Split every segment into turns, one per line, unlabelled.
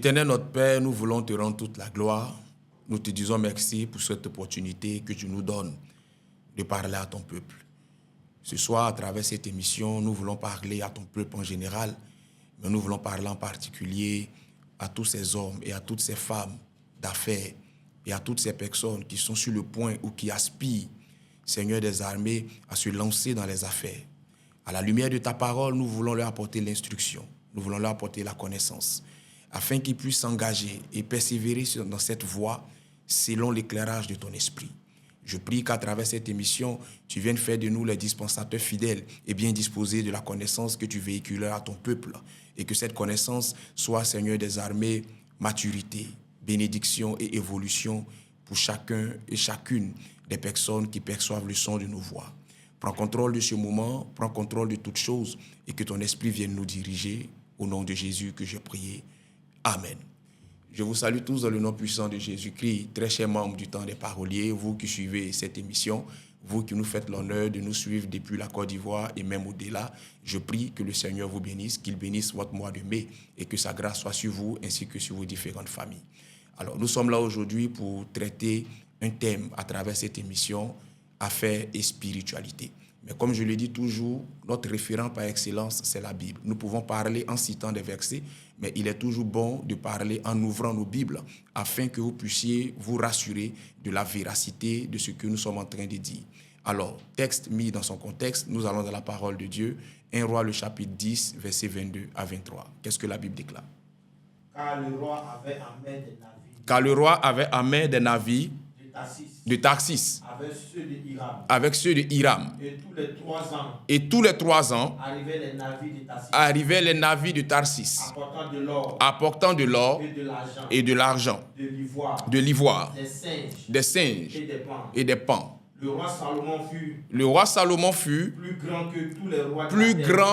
Éternel notre Père, nous voulons te rendre toute la gloire. Nous te disons merci pour cette opportunité que tu nous donnes de parler à ton peuple. Ce soir, à travers cette émission, nous voulons parler à ton peuple en général, mais nous voulons parler en particulier à tous ces hommes et à toutes ces femmes d'affaires et à toutes ces personnes qui sont sur le point ou qui aspirent, Seigneur des armées, à se lancer dans les affaires. À la lumière de ta parole, nous voulons leur apporter l'instruction, nous voulons leur apporter la connaissance, afin qu'ils puissent s'engager et persévérer dans cette voie selon l'éclairage de ton esprit. Je prie qu'à travers cette émission, tu viennes faire de nous les dispensateurs fidèles et bien disposés de la connaissance que tu véhicules à ton peuple. Et que cette connaissance soit, Seigneur des armées, maturité, bénédiction et évolution pour chacun et chacune des personnes qui perçoivent le son de nos voix. Prends contrôle de ce moment, prends contrôle de toutes choses et que ton esprit vienne nous diriger. Au nom de Jésus que j'ai prié. Amen. Je vous salue tous dans le nom puissant de Jésus-Christ, très chers membres du temps des paroliers, vous qui suivez cette émission, vous qui nous faites l'honneur de nous suivre depuis la Côte d'Ivoire et même au-delà. Je prie que le Seigneur vous bénisse, qu'il bénisse votre mois de mai et que sa grâce soit sur vous ainsi que sur vos différentes familles. Alors, nous sommes là aujourd'hui pour traiter un thème à travers cette émission, affaires et spiritualité. Mais comme je le dis toujours, notre référent par excellence, c'est la Bible. Nous pouvons parler en citant des versets, mais il est toujours bon de parler en ouvrant nos Bibles afin que vous puissiez vous rassurer de la véracité de ce que nous sommes en train de dire. Alors, texte mis dans son contexte, nous allons dans la parole de Dieu, 1 Roi, le chapitre 10, versets 22 à 23. Qu'est-ce que la Bible déclare?
Car le roi avait en main des navires.
Car le roi avait en main des navires de Tarsis, avec ceux de Hiram. Et tous les 3 ans, arrivaient les navires de Tarsis, apportant de l'or et de l'argent, de l'ivoire, des singes et des paons. Le roi Salomon fut plus grand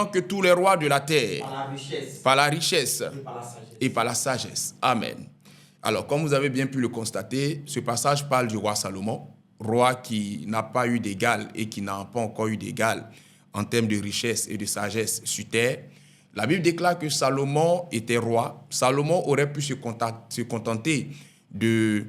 que tous les rois de la terre, par la richesse et par la sagesse. Amen. Alors, comme vous avez bien pu le constater, ce passage parle du roi Salomon, roi qui n'a pas eu d'égal et qui n'a pas encore eu d'égal en termes de richesse et de sagesse sur terre. La Bible déclare que Salomon était roi. Salomon aurait pu se contenter de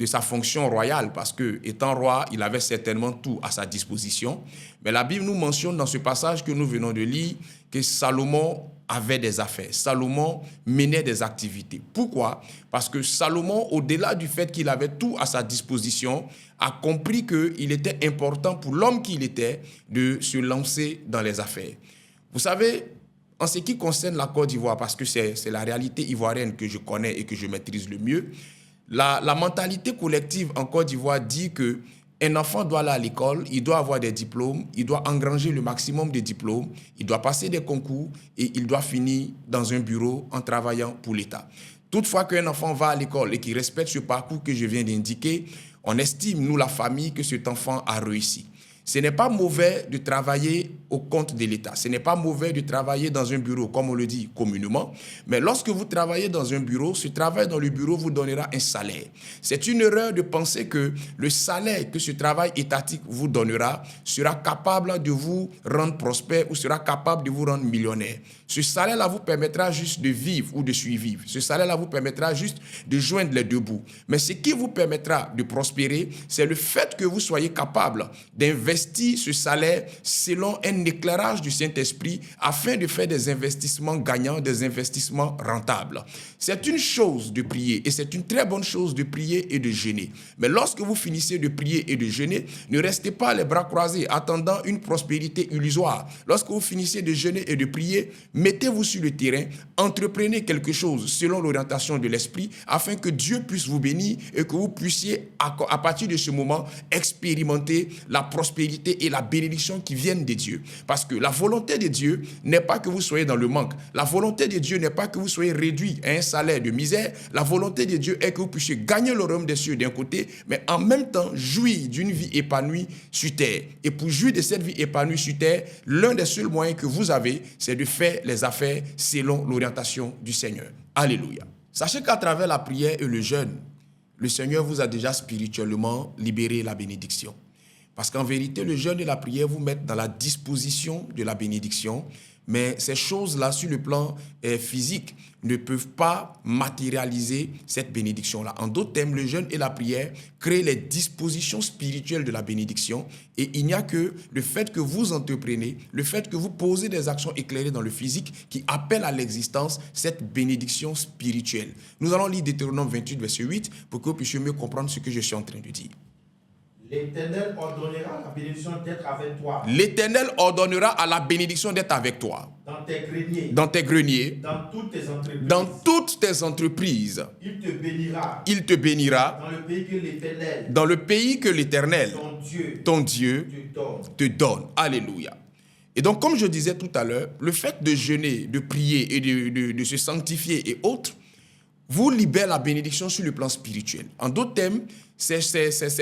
sa fonction royale parce que, étant roi, il avait certainement tout à sa disposition. Mais la Bible nous mentionne dans ce passage que nous venons de lire que Salomon avait des affaires. Salomon menait des activités. Pourquoi? Parce que Salomon, au-delà du fait qu'il avait tout à sa disposition, a compris qu'il était important pour l'homme qu'il était de se lancer dans les affaires. Vous savez, en ce qui concerne la Côte d'Ivoire, parce que c'est la réalité ivoirienne que je connais et que je maîtrise le mieux, la mentalité collective en Côte d'Ivoire dit que un enfant doit aller à l'école, il doit avoir des diplômes, il doit engranger le maximum de diplômes, il doit passer des concours et il doit finir dans un bureau en travaillant pour l'État. Toutefois qu'un enfant va à l'école et qu'il respecte ce parcours que je viens d'indiquer, on estime, nous la famille, que cet enfant a réussi. Ce n'est pas mauvais de travailler au compte de l'État. Ce n'est pas mauvais de travailler dans un bureau, comme on le dit communément. Mais lorsque vous travaillez dans un bureau, ce travail dans le bureau vous donnera un salaire. C'est une erreur de penser que le salaire que ce travail étatique vous donnera sera capable de vous rendre prospère ou sera capable de vous rendre millionnaire. Ce salaire-là vous permettra juste de vivre ou de survivre. Ce salaire-là vous permettra juste de joindre les deux bouts. Mais ce qui vous permettra de prospérer, c'est le fait que vous soyez capable d'investir ce salaire selon un éclairage du Saint-Esprit afin de faire des investissements gagnants, des investissements rentables. C'est une chose de prier et c'est une très bonne chose de prier et de jeûner. Mais lorsque vous finissez de prier et de jeûner, ne restez pas les bras croisés attendant une prospérité illusoire. Lorsque vous finissez de jeûner et de prier, mettez-vous sur le terrain, entreprenez quelque chose selon l'orientation de l'Esprit afin que Dieu puisse vous bénir et que vous puissiez à partir de ce moment expérimenter la prospérité et la bénédiction qui viennent de Dieu. Parce que la volonté de Dieu n'est pas que vous soyez dans le manque. La volonté de Dieu n'est pas que vous soyez réduit à un salaire de misère. La volonté de Dieu est que vous puissiez gagner le royaume des cieux d'un côté, mais en même temps jouir d'une vie épanouie sur terre. Et pour jouir de cette vie épanouie sur terre, l'un des seuls moyens que vous avez, c'est de faire les affaires selon l'orientation du Seigneur. Alléluia. Sachez qu'à travers la prière et le jeûne, le Seigneur vous a déjà spirituellement libéré la bénédiction. Parce qu'en vérité, le jeûne et la prière vous mettent dans la disposition de la bénédiction. Mais ces choses-là, sur le plan physique, ne peuvent pas matérialiser cette bénédiction-là. En d'autres termes, le jeûne et la prière créent les dispositions spirituelles de la bénédiction. Et il n'y a que le fait que vous entreprenez, le fait que vous posez des actions éclairées dans le physique qui appellent à l'existence cette bénédiction spirituelle. Nous allons lire Deutéronome 28, verset 8, pour que vous puissiez mieux comprendre ce que je suis en train de dire.
L'Éternel ordonnera la bénédiction d'être avec toi.
L'Éternel ordonnera à la bénédiction d'être avec toi.
Dans tes greniers.
Dans tes greniers.
Dans toutes tes entreprises.
Dans toutes tes entreprises.
Il te bénira.
Il te bénira.
Dans le pays que l'Éternel.
Dans le pays que l'Éternel.
Ton Dieu.
Te donne. Alléluia. Et donc, comme je disais tout à l'heure, le fait de jeûner, de prier et de se sanctifier et autres, vous libère la bénédiction sur le plan spirituel. En d'autres termes, ces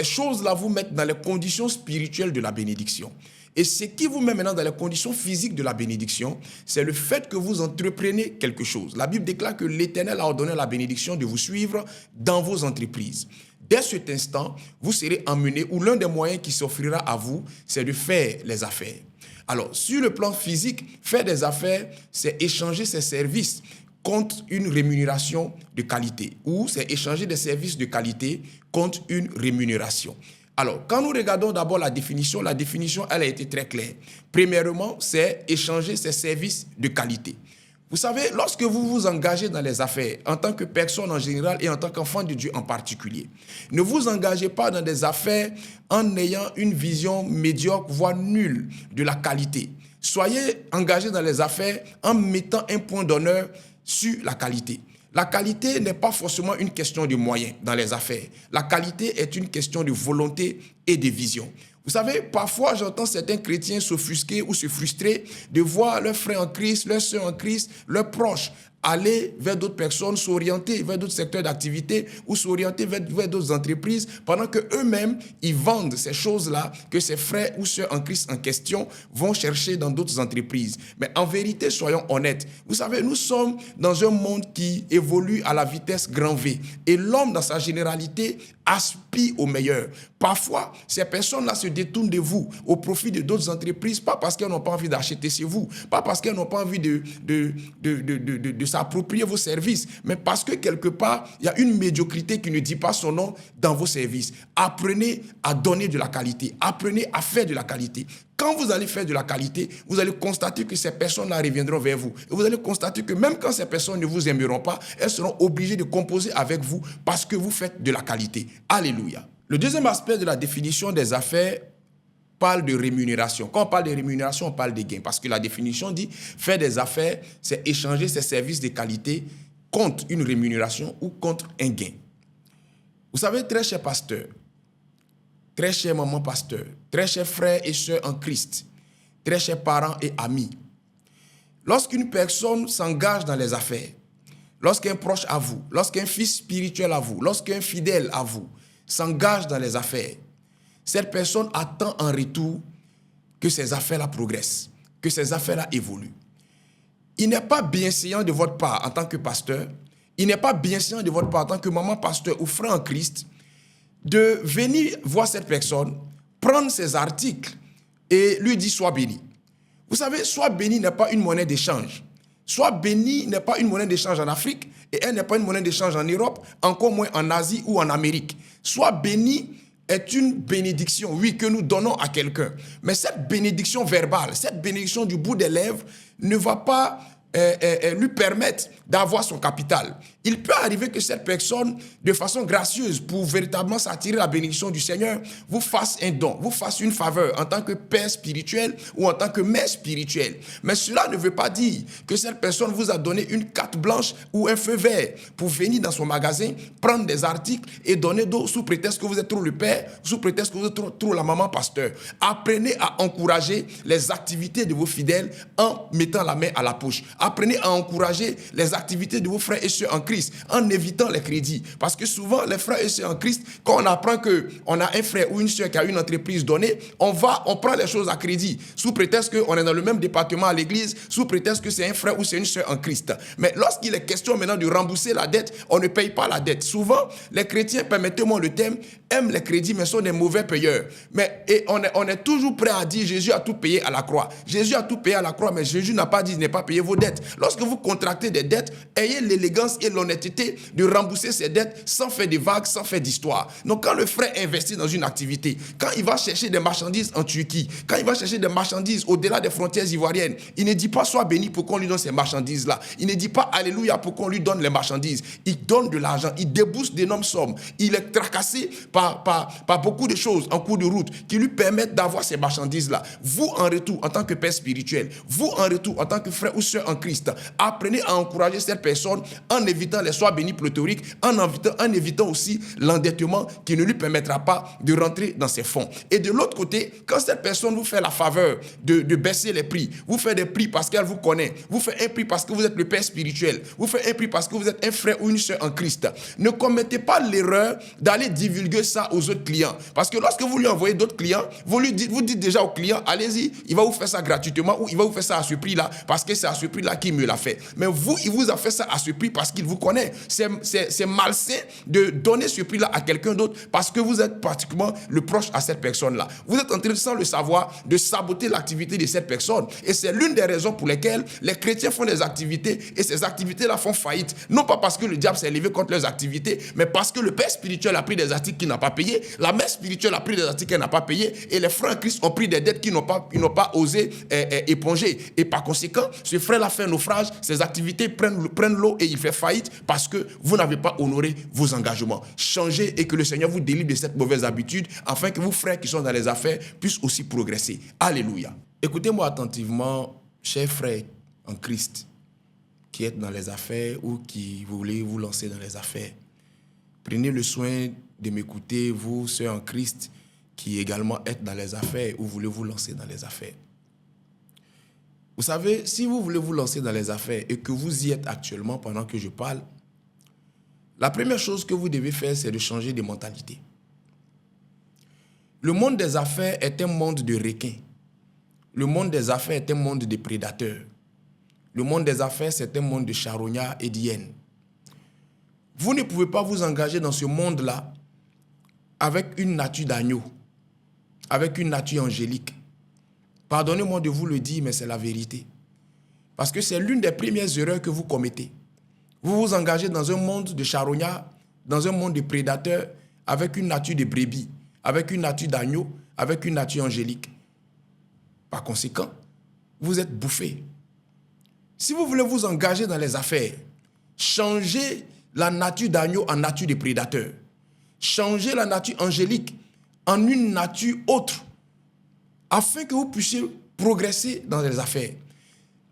choses-là vous mettent dans les conditions spirituelles de la bénédiction. Et ce qui vous met maintenant dans les conditions physiques de la bénédiction, c'est le fait que vous entreprenez quelque chose. La Bible déclare que l'Éternel a ordonné la bénédiction de vous suivre dans vos entreprises. Dès cet instant, vous serez emmené, ou l'un des moyens qui s'offrira à vous, c'est de faire les affaires. Alors, sur le plan physique, faire des affaires, c'est échanger ses services contre une rémunération de qualité, ou c'est échanger des services de qualité contre une rémunération. Alors, quand nous regardons d'abord la définition, elle a été très claire. Premièrement, c'est échanger ses services de qualité. Vous savez, lorsque vous vous engagez dans les affaires, en tant que personne en général et en tant qu'enfant de Dieu en particulier, ne vous engagez pas dans des affaires en ayant une vision médiocre, voire nulle de la qualité. Soyez engagés dans les affaires en mettant un point d'honneur sur la qualité. La qualité n'est pas forcément une question de moyens dans les affaires. La qualité est une question de volonté et de vision. Vous savez, parfois j'entends certains chrétiens s'offusquer ou se frustrer de voir leurs frères en Christ, leurs sœurs en Christ, leurs proches aller vers d'autres personnes, s'orienter vers d'autres secteurs d'activité ou s'orienter vers d'autres entreprises pendant qu'eux-mêmes, ils vendent ces choses-là que ces frères ou sœurs en Christ en question vont chercher dans d'autres entreprises. Mais en vérité, soyons honnêtes. Vous savez, nous sommes dans un monde qui évolue à la vitesse grand V et l'homme dans sa généralité aspire au meilleur. Parfois, ces personnes-là se détournent de vous au profit de d'autres entreprises, pas parce qu'elles n'ont pas envie d'acheter chez vous, pas parce qu'elles n'ont pas envie de s'approprier vos services, mais parce que quelque part, il y a une médiocrité qui ne dit pas son nom dans vos services. Apprenez à donner de la qualité, apprenez à faire de la qualité. Quand vous allez faire de la qualité, vous allez constater que ces personnes-là reviendront vers vous. Et vous allez constater que même quand ces personnes ne vous aimeront pas, elles seront obligées de composer avec vous parce que vous faites de la qualité. Alléluia. Le deuxième aspect de la définition des affaires parle de rémunération. Quand on parle de rémunération, on parle de gain. Parce que la définition dit faire des affaires, c'est échanger ses services de qualité contre une rémunération ou contre un gain. Vous savez, très cher pasteur, très cher maman pasteur, très chers frères et sœurs en Christ, très chers parents et amis, lorsqu'une personne s'engage dans les affaires, lorsqu'un proche à vous, lorsqu'un fils spirituel à vous, lorsqu'un fidèle à vous s'engage dans les affaires, cette personne attend en retour que ces affaires-là progressent, que ces affaires-là évoluent. Il n'est pas bienséant de votre part en tant que pasteur, il n'est pas bienséant de votre part en tant que maman pasteur ou frère en Christ, de venir voir cette personne, prendre ses articles et lui dire « sois béni ». Vous savez, « sois béni » n'est pas une monnaie d'échange. « Sois béni » n'est pas une monnaie d'échange en Afrique et elle n'est pas une monnaie d'échange en Europe, encore moins en Asie ou en Amérique. « Sois béni » est une bénédiction, oui, que nous donnons à quelqu'un. Mais cette bénédiction verbale, cette bénédiction du bout des lèvres ne va pas lui permettre d'avoir son capital. Il peut arriver que cette personne, de façon gracieuse, pour véritablement s'attirer la bénédiction du Seigneur, vous fasse un don, vous fasse une faveur en tant que père spirituel ou en tant que mère spirituelle. Mais cela ne veut pas dire que cette personne vous a donné une carte blanche ou un feu vert pour venir dans son magasin, prendre des articles et donner d'autres sous prétexte que vous êtes trop le père, sous prétexte que vous êtes trop la maman pasteur. Apprenez à encourager les activités de vos fidèles en mettant la main à la poche. Apprenez à encourager les activités de vos frères et sœurs en Christ Christ, en évitant les crédits. Parce que souvent, les frères et sœurs en Christ, quand on apprend qu'on a un frère ou une sœur qui a une entreprise donnée, on prend les choses à crédit, sous prétexte qu'on est dans le même département à l'église, sous prétexte que c'est un frère ou c'est une sœur en Christ. Mais lorsqu'il est question maintenant de rembourser la dette, on ne paye pas la dette. Souvent, les chrétiens, permettez-moi le terme, aiment les crédits, mais sont des mauvais payeurs. Et on est toujours prêt à dire Jésus a tout payé à la croix. Jésus a tout payé à la croix, mais Jésus n'a pas dit de ne pas payer vos dettes. Lorsque vous contractez des dettes, ayez l'élégance et l'honnêteté de rembourser ces dettes sans faire de vagues, sans faire d'histoire. Donc quand le frère investit dans une activité, quand il va chercher des marchandises en Turquie, quand il va chercher des marchandises au-delà des frontières ivoiriennes, il ne dit pas sois béni pour qu'on lui donne ces marchandises-là. Il ne dit pas alléluia pour qu'on lui donne les marchandises. Il donne de l'argent, il débourse d'énormes sommes. Il est tracassé par beaucoup de choses en cours de route qui lui permettent d'avoir ces marchandises-là. Vous, en retour, en tant que père spirituel, vous, en retour, en tant que frère ou sœur en Christ, apprenez à encourager cette personne en évitant les soins bénis pléthoriques, en évitant aussi l'endettement qui ne lui permettra pas de rentrer dans ses fonds. Et de l'autre côté, quand cette personne vous fait la faveur de baisser les prix, vous fait des prix parce qu'elle vous connaît, vous fait un prix parce que vous êtes le père spirituel, vous fait un prix parce que vous êtes un frère ou une sœur en Christ, ne commettez pas l'erreur d'aller divulguer ça aux autres clients. Parce que lorsque vous lui envoyez d'autres clients, vous dites déjà au client, allez-y, il va vous faire ça gratuitement ou il va vous faire ça à ce prix-là parce que c'est à ce prix-là qu'il me l'a fait. Mais vous, il vous a fait ça à ce prix parce qu'il vous connaît. C'est malsain de donner ce prix-là à quelqu'un d'autre parce que vous êtes particulièrement le proche à cette personne-là. Vous êtes en train, sans le savoir, de saboter l'activité de cette personne. Et c'est l'une des raisons pour lesquelles les chrétiens font des activités et ces activités-là font faillite. Non pas parce que le diable s'est levé contre leurs activités, mais parce que le père spirituel a pris des articles qu'il n'a pas payés, la mère spirituelle a pris des articles qu'elle n'a pas payés et les frères en Christ ont pris des dettes qu'ils n'ont pas osé éponger. Et par conséquent, ce frère-là fait un naufrage, ses activités prennent l'eau et il fait faillite parce que vous n'avez pas honoré vos engagements. Changez et que le Seigneur vous délivre de cette mauvaise habitude afin que vos frères qui sont dans les affaires puissent aussi progresser. Alléluia. Écoutez-moi attentivement, chers frères en Christ, qui êtes dans les affaires ou qui voulez vous lancer dans les affaires. Prenez le soin de m'écouter, vous, sœurs en Christ, qui également êtes dans les affaires ou voulez vous lancer dans les affaires. Vous savez, si vous voulez vous lancer dans les affaires et que vous y êtes actuellement pendant que je parle, la première chose que vous devez faire, c'est de changer de mentalité. Le monde des affaires est un monde de requins. Le monde des affaires est un monde de prédateurs. Le monde des affaires, c'est un monde de charognards et d'hyènes. Vous ne pouvez pas vous engager dans ce monde-là avec une nature d'agneau, avec une nature angélique. Pardonnez-moi de vous le dire, mais c'est la vérité. Parce que c'est l'une des premières erreurs que vous commettez. Vous vous engagez dans un monde de charognards, dans un monde de prédateurs, avec une nature de brebis, avec une nature d'agneau, avec une nature angélique. Par conséquent, vous êtes bouffés. Si vous voulez vous engager dans les affaires, changez la nature d'agneau en nature de prédateur. Changez la nature angélique en une nature autre, afin que vous puissiez progresser dans les affaires.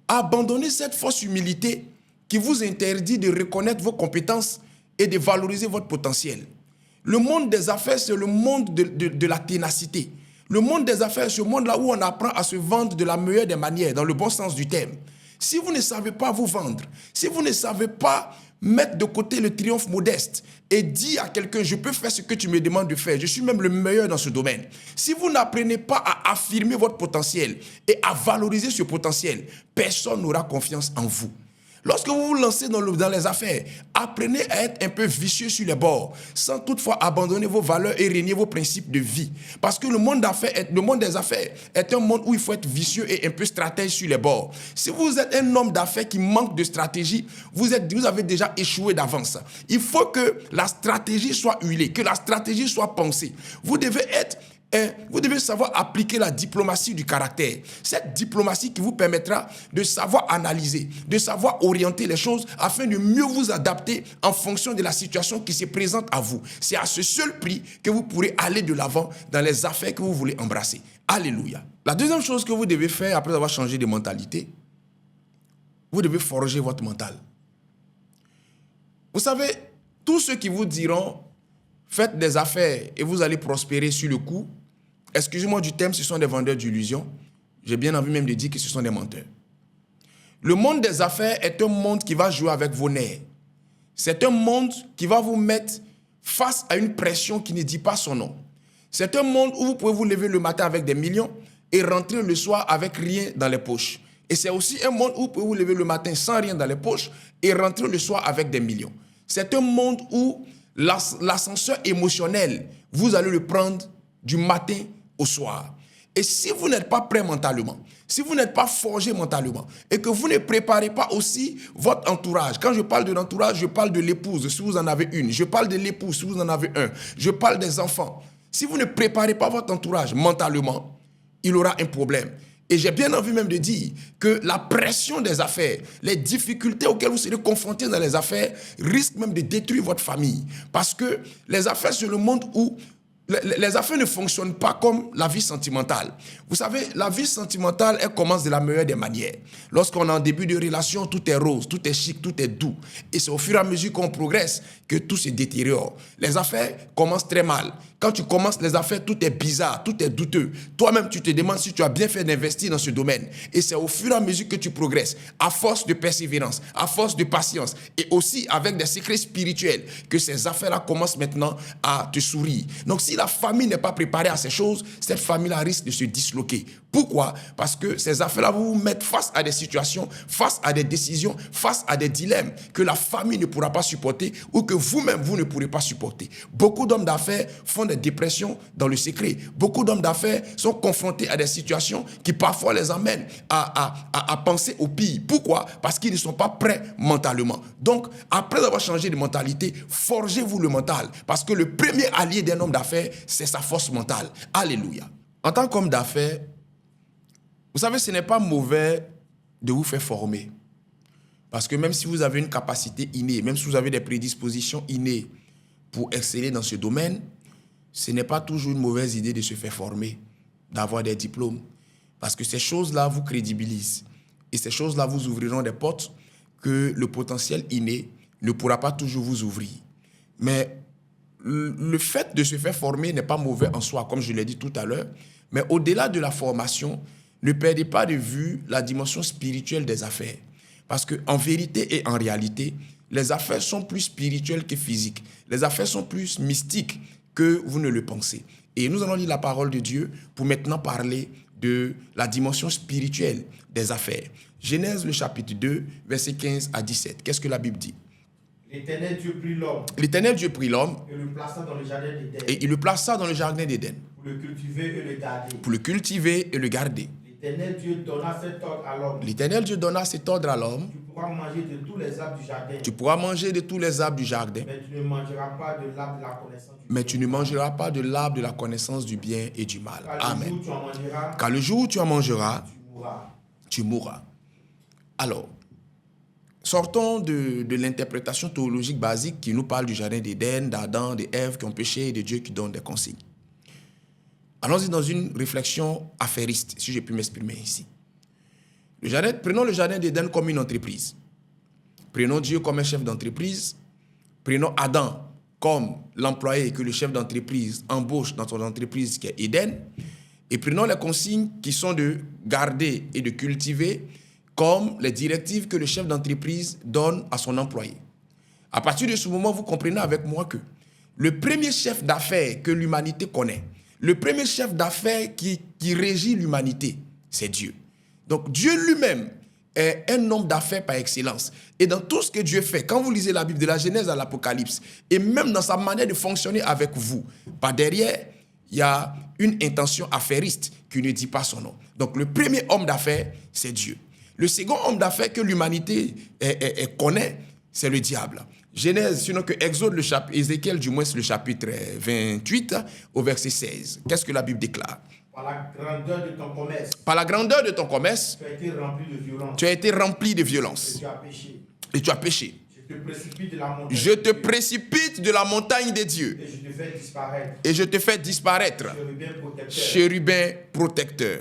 Abandonnez cette fausse humilité qui vous interdit de reconnaître vos compétences et de valoriser votre potentiel. Le monde des affaires, c'est le monde de la ténacité. Le monde des affaires, c'est ce monde-là où on apprend à se vendre de la meilleure des manières, dans le bon sens du terme. Si vous ne savez pas vous vendre, si vous ne savez pas mettre de côté le triomphe modeste et dire à quelqu'un, je peux faire ce que tu me demandes de faire, je suis même le meilleur dans ce domaine. Si vous n'apprenez pas à affirmer votre potentiel et à valoriser ce potentiel, personne n'aura confiance en vous. Lorsque vous vous lancez dans les affaires, apprenez à être un peu vicieux sur les bords, sans toutefois abandonner vos valeurs et renier vos principes de vie. Parce que le monde des affaires est un monde où il faut être vicieux et un peu stratège sur les bords. Si vous êtes un homme d'affaires qui manque de stratégie, vous avez déjà échoué d'avance. Il faut que la stratégie soit huilée, que la stratégie soit pensée. Vous devez savoir appliquer la diplomatie du caractère. Cette diplomatie qui vous permettra de savoir analyser, de savoir orienter les choses afin de mieux vous adapter en fonction de la situation qui se présente à vous. C'est à ce seul prix que vous pourrez aller de l'avant dans les affaires que vous voulez embrasser. Alléluia. La deuxième chose que vous devez faire après avoir changé de mentalité, vous devez forger votre mental. Vous savez, tous ceux qui vous diront faites des affaires et vous allez prospérer sur le coup, excusez-moi du terme, ce sont des vendeurs d'illusions. J'ai bien envie même de dire que ce sont des menteurs. Le monde des affaires est un monde qui va jouer avec vos nerfs, C'est un monde qui va vous mettre face à une pression qui ne dit pas son nom. C'est un monde où vous pouvez vous lever le matin avec des millions et rentrer le soir avec rien dans les poches. Et c'est aussi un monde où vous pouvez vous lever le matin sans rien dans les poches et rentrer le soir avec des millions. C'est un monde où l'ascenseur émotionnel, vous allez le prendre du matin au soir. Et si vous n'êtes pas prêt mentalement, si vous n'êtes pas forgé mentalement et que vous ne préparez pas aussi votre entourage, quand je parle de l'entourage, je parle de l'épouse si vous en avez une, je parle de l'époux si vous en avez un, je parle des enfants. Si vous ne préparez pas votre entourage mentalement, il aura un problème. Et j'ai bien envie même de dire que la pression des affaires, les difficultés auxquelles vous serez confrontés dans les affaires risquent même de détruire votre famille. Parce que les affaires, c'est le monde où les affaires ne fonctionnent pas comme la vie sentimentale. Vous savez, la vie sentimentale, elle commence de la meilleure des manières. Lorsqu'on est en début de relation, tout est rose, tout est chic, tout est doux. Et c'est au fur et à mesure qu'on progresse que tout se détériore. Les affaires commencent très mal. Quand tu commences les affaires, tout est bizarre, tout est douteux. Toi-même, tu te demandes si tu as bien fait d'investir dans ce domaine. Et c'est au fur et à mesure que tu progresses, à force de persévérance, à force de patience, et aussi avec des secrets spirituels, que ces affaires-là commencent maintenant à te sourire. Donc, si la famille n'est pas préparée à ces choses, cette famille-là risque de se disloquer. Pourquoi? Parce que ces affaires-là vont vous mettre face à des situations, face à des décisions, face à des dilemmes que la famille ne pourra pas supporter ou que vous-même, vous ne pourrez pas supporter. Beaucoup d'hommes d'affaires font des dépressions dans le secret. Beaucoup d'hommes d'affaires sont confrontés à des situations qui parfois les amènent à penser au pire. Pourquoi? Parce qu'ils ne sont pas prêts mentalement. Donc, après avoir changé de mentalité, forgez-vous le mental. Parce que le premier allié d'un homme d'affaires, c'est sa force mentale. Alléluia. En tant qu'homme d'affaires, vous savez, ce n'est pas mauvais de vous faire former. Parce que même si vous avez une capacité innée, même si vous avez des prédispositions innées pour exceller dans ce domaine, ce n'est pas toujours une mauvaise idée de se faire former, d'avoir des diplômes. Parce que ces choses-là vous crédibilisent. Et ces choses-là vous ouvriront des portes que le potentiel inné ne pourra pas toujours vous ouvrir. Mais le fait de se faire former n'est pas mauvais en soi, comme je l'ai dit tout à l'heure. Mais au-delà de la formation, ne perdez pas de vue la dimension spirituelle des affaires. Parce qu'en vérité et en réalité, les affaires sont plus spirituelles que physiques. Les affaires sont plus mystiques que vous ne le pensez. Et nous allons lire la parole de Dieu pour maintenant parler de la dimension spirituelle des affaires. Genèse, le chapitre 2, versets 15 à 17. Qu'est-ce que la Bible dit?
L'Éternel Dieu prit l'homme.
L'Éternel Dieu prit l'homme.
Et le plaça dans le jardin d'Éden.
Et il le plaça dans le jardin d'Éden.
Pour le cultiver et le garder.
Pour le cultiver et le garder.
L'Éternel Dieu donna cet ordre à l'homme.
L'Éternel Dieu donna cet ordre à l'homme.
Tu pourras manger de tous les arbres du jardin.
Tu pourras manger de tous les arbres du jardin.
Mais tu ne mangeras pas de l'arbre de la connaissance du bien.
Mais tu ne mangeras pas de l'arbre de la connaissance du bien et du mal. Amen. Car le jour où tu en mangeras, tu mourras. Alors, sortons de l'interprétation théologique basique qui nous parle du jardin d'Éden, d'Adam, d'Ève qui ont péché et de Dieu qui donne des consignes. Allons-y dans une réflexion affairiste, si je puis m'exprimer ici. Prenons le jardin d'Éden comme une entreprise. Prenons Dieu comme un chef d'entreprise. Prenons Adam comme l'employé que le chef d'entreprise embauche dans son entreprise qui est Éden. Et prenons les consignes qui sont de garder et de cultiver comme les directives que le chef d'entreprise donne à son employé. À partir de ce moment, vous comprenez avec moi que le premier chef d'affaires que l'humanité connaît, le premier chef d'affaires qui régit l'humanité, c'est Dieu. Donc Dieu lui-même est un homme d'affaires par excellence. Et dans tout ce que Dieu fait, quand vous lisez la Bible de la Genèse à l'Apocalypse, et même dans sa manière de fonctionner avec vous, par derrière, il y a une intention affairiste qui ne dit pas son nom. Donc le premier homme d'affaires, c'est Dieu. Le second homme d'affaires que l'humanité connaît, c'est le diable. Genèse, sinon que Exode, Ézéchiel, du moins le chapitre 28, au verset 16. Qu'est-ce que la Bible déclare?
Par la grandeur de ton commerce.
Par la grandeur de ton commerce.
Tu as été rempli de violence.
Tu as été rempli de violence.
Et tu as péché.
Et tu as péché.
Je te précipite de la montagne.
Je te précipite de la montagne des dieux.
Et je te fais disparaître.
Et je te fais disparaître. Chérubin protecteur.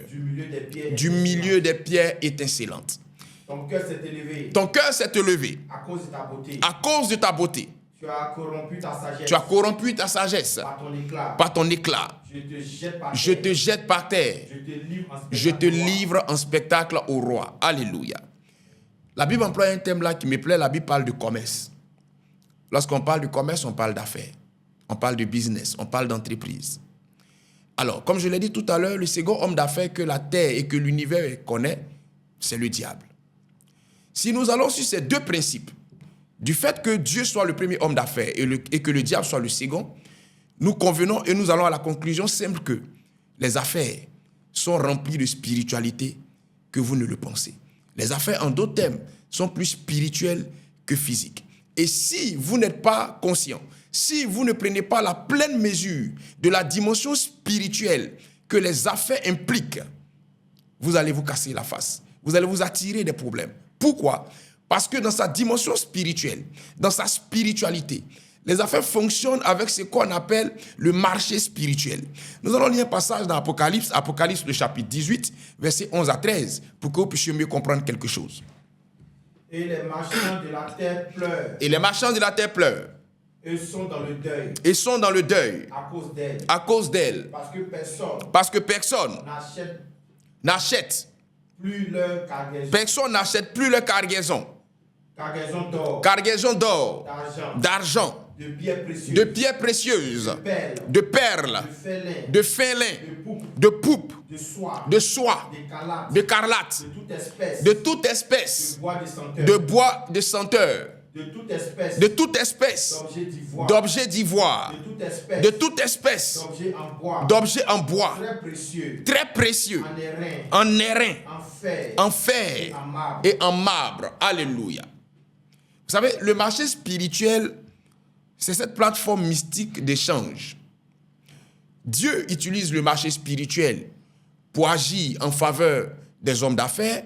Du milieu des pierres étincelantes.
Ton cœur s'est élevé.
Ton cœur s'est élevé.
À cause de ta beauté.
À cause de ta beauté.
Tu as corrompu ta sagesse.
Tu as corrompu ta sagesse.
Par ton éclat.
Par ton éclat.
Je te jette par terre.
Je te livre en spectacle au roi. Alléluia. La Bible emploie un thème là qui me plaît. La Bible parle de commerce. Lorsqu'on parle du commerce, on parle d'affaires. On parle de business, on parle d'entreprise. Alors, comme je l'ai dit tout à l'heure, le second homme d'affaires que la terre et que l'univers connaît, c'est le diable. Si nous allons sur ces deux principes, du fait que Dieu soit le premier homme d'affaires et que le diable soit le second, nous convenons et nous allons à la conclusion simple que les affaires sont remplies de spiritualité que vous ne le pensez. Les affaires, en d'autres termes, sont plus spirituelles que physiques. Et si vous n'êtes pas conscient, si vous ne prenez pas la pleine mesure de la dimension spirituelle que les affaires impliquent, vous allez vous casser la face. Vous allez vous attirer des problèmes. Pourquoi? Parce que dans sa dimension spirituelle, dans sa spiritualité, les affaires fonctionnent avec ce qu'on appelle le marché spirituel. Nous allons lire un passage dans Apocalypse, Apocalypse le chapitre 18, versets 11 à 13, pour que vous puissiez mieux comprendre quelque chose.
Et les marchands de la terre pleurent.
Et les marchands de la terre pleurent.
Et sont dans le deuil.
Et sont dans le deuil.
À cause d'elle.
À cause d'elle.
Parce que personne
n'achète
plus leur cargaison.
Personne n'achète plus leur cargaison. Cargaison d'or. D'argent. De pierres précieuses. De perles. De félins. De poupes. De soie. D'écarlate. De toute espèce. De bois de senteur. De toute espèce d'objets d'ivoire, de toute espèce d'objets en bois, très précieux, en airain, en fer et en marbre. Alléluia. Vous savez, le marché spirituel, c'est cette plateforme mystique d'échange. Dieu utilise le marché spirituel pour agir en faveur des hommes d'affaires,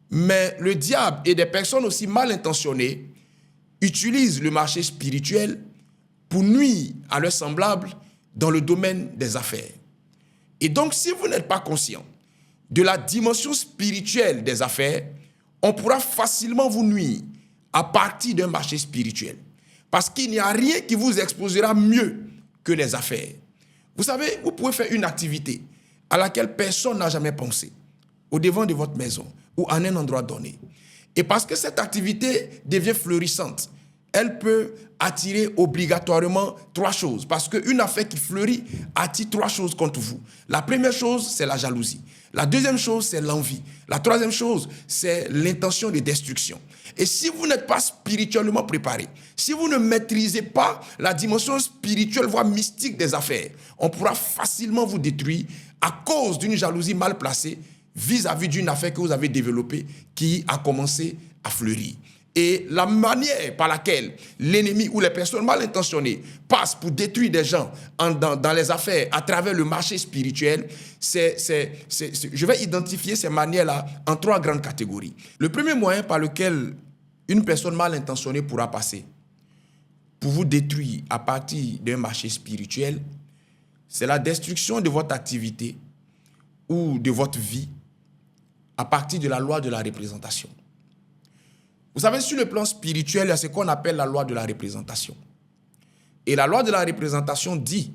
mais le diable et des personnes aussi mal intentionnées utilisent le marché spirituel pour nuire à leurs semblables dans le domaine des affaires. Et donc, si vous n'êtes pas conscient de la dimension spirituelle des affaires, on pourra facilement vous nuire à partir d'un marché spirituel. Parce qu'il n'y a rien qui vous exposera mieux que les affaires. Vous savez, vous pouvez faire une activité à laquelle personne n'a jamais pensé, au devant de votre maison ou à un endroit donné. Et parce que cette activité devient florissante, elle peut attirer obligatoirement trois choses. Parce qu'une affaire qui fleurit attire trois choses contre vous. La première chose, c'est la jalousie. La deuxième chose, c'est l'envie. La troisième chose, c'est l'intention de destruction. Et si vous n'êtes pas spirituellement préparé, si vous ne maîtrisez pas la dimension spirituelle, voire mystique des affaires, on pourra facilement vous détruire à cause d'une jalousie mal placée vis-à-vis d'une affaire que vous avez développée qui a commencé à fleurir. Et la manière par laquelle l'ennemi ou les personnes mal intentionnées passent pour détruire des gens dans les affaires à travers le marché spirituel, je vais identifier ces manières-là en trois grandes catégories. Le premier moyen par lequel une personne mal intentionnée pourra passer pour vous détruire à partir d'un marché spirituel, c'est la destruction de votre activité ou de votre vie à partir de la loi de la représentation. Vous savez, sur le plan spirituel, il y a ce qu'on appelle la loi de la représentation. Et la loi de la représentation dit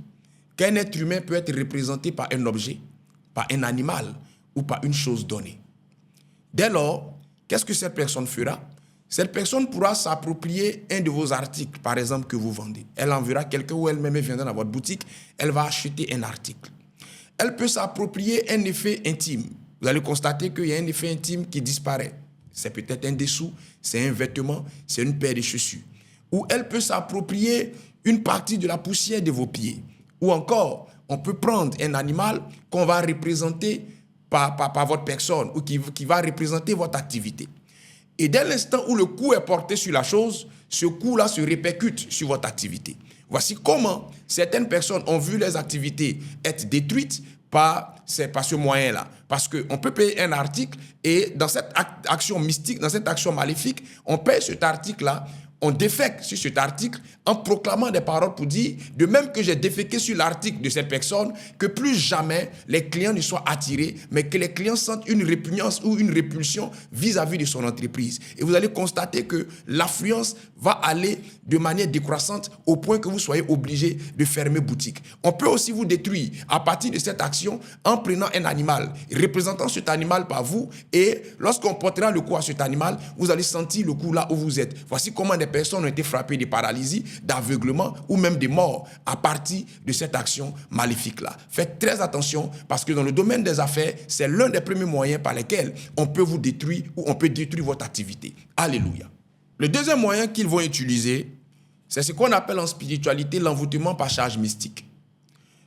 qu'un être humain peut être représenté par un objet, par un animal ou par une chose donnée. Dès lors, qu'est-ce que cette personne fera? Cette personne pourra s'approprier un de vos articles, par exemple, que vous vendez. Elle enverra quelqu'un ou elle-même viendra dans votre boutique, elle va acheter un article. Elle peut s'approprier un effet intime. Vous allez constater qu'il y a un effet intime qui disparaît. C'est peut-être un dessous, c'est un vêtement, c'est une paire de chaussures. Ou elle peut s'approprier une partie de la poussière de vos pieds. Ou encore, on peut prendre un animal qu'on va représenter par votre personne ou qui va représenter votre activité. Et dès l'instant où le coup est porté sur la chose, ce coup-là se répercute sur votre activité. Voici comment certaines personnes ont vu leurs activités être détruites par ce moyen-là. Parce qu'on peut payer un article et dans cette action mystique, dans cette action maléfique, on paye cet article-là, on défèque sur cet article en proclamant des paroles pour dire, de même que j'ai déféqué sur l'article de cette personne, que plus jamais les clients ne soient attirés, mais que les clients sentent une répugnance ou une répulsion vis-à-vis de son entreprise. Et vous allez constater que l'affluence va aller de manière décroissante au point que vous soyez obligé de fermer boutique. On peut aussi vous détruire à partir de cette action en prenant un animal, représentant cet animal par vous, et lorsqu'on portera le coup à cet animal, vous allez sentir le coup là où vous êtes. Voici comment des personnes ont été frappées de paralysie, d'aveuglement ou même de mort à partir de cette action maléfique-là. Faites très attention parce que dans le domaine des affaires, c'est l'un des premiers moyens par lesquels on peut vous détruire ou on peut détruire votre activité. Alléluia. Le deuxième moyen qu'ils vont utiliser, c'est ce qu'on appelle en spiritualité l'envoûtement par charge mystique.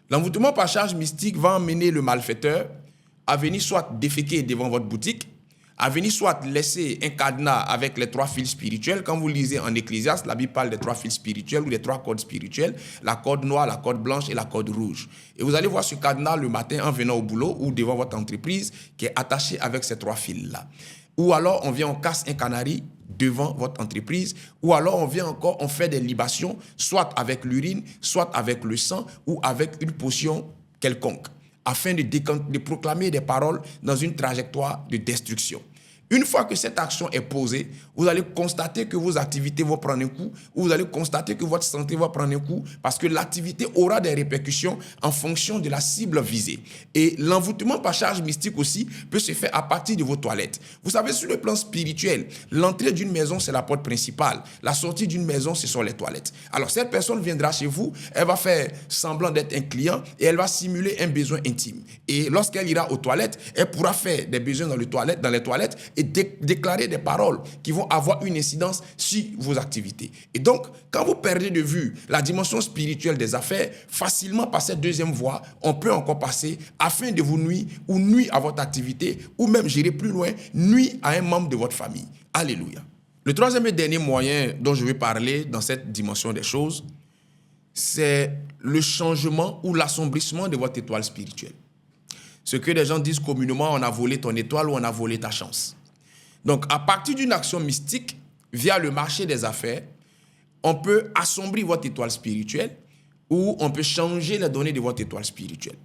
L'envoûtement par charge mystique va emmener le malfaiteur à venir soit déféquer devant votre boutique, à venir soit laisser un cadenas avec les 3 fils spirituels. Quand vous lisez en Ecclésiaste, la Bible parle des 3 fils spirituels ou des 3 cordes spirituelles, la corde noire, la corde blanche et la corde rouge. Et vous allez voir ce cadenas le matin en venant au boulot ou devant votre entreprise qui est attaché avec ces 3 fils-là. Ou alors on vient, on casse un canari devant votre entreprise, ou alors on vient encore, on fait des libations, soit avec l'urine, soit avec le sang, ou avec une potion quelconque, afin de proclamer des paroles dans une trajectoire de destruction. Une fois que cette action est posée, vous allez constater que vos activités vont prendre un coup, ou vous allez constater que votre santé va prendre un coup, parce que l'activité aura des répercussions en fonction de la cible visée. Et l'envoûtement par charge mystique aussi peut se faire à partir de vos toilettes. Vous savez, sur le plan spirituel, l'entrée d'une maison, c'est la porte principale. La sortie d'une maison, ce sont les toilettes. Alors, cette personne viendra chez vous, elle va faire semblant d'être un client et elle va simuler un besoin intime. Et lorsqu'elle ira aux toilettes, elle pourra faire des besoins dans les toilettes et déclarer des paroles qui vont avoir une incidence sur vos activités. Et donc, quand vous perdez de vue la dimension spirituelle des affaires, facilement par cette deuxième voie, on peut encore passer afin de vous nuire ou nuire à votre activité ou même, j'irai plus loin, nuire à un membre de votre famille. Alléluia. Le troisième et dernier moyen dont je vais parler dans cette dimension des choses, c'est le changement ou l'assombrissement de votre étoile spirituelle. Ce que les gens disent communément, on a volé ton étoile ou on a volé ta chance. Donc, à partir d'une action mystique, via le marché des affaires, on peut assombrir votre étoile spirituelle ou on peut changer les données de votre étoile spirituelle.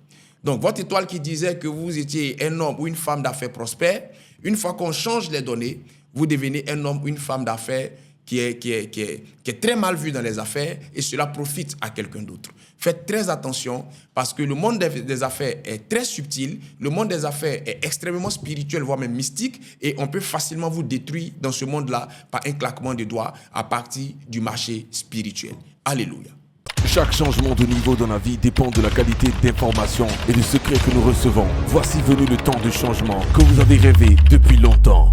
Donc, votre étoile qui disait que vous étiez un homme ou une femme d'affaires prospère, une fois qu'on change les données, vous devenez un homme ou une femme d'affaires qui est très mal vu dans les affaires et cela profite à quelqu'un d'autre. Faites très attention parce que le monde des affaires est très subtil, le monde des affaires est extrêmement spirituel, voire même mystique, et on peut facilement vous détruire dans ce monde-là par un claquement de doigts à partir du marché spirituel. Alléluia.
Chaque changement de niveau dans la vie dépend de la qualité d'information et du secret que nous recevons. Voici venu le temps de changement que vous avez rêvé depuis longtemps.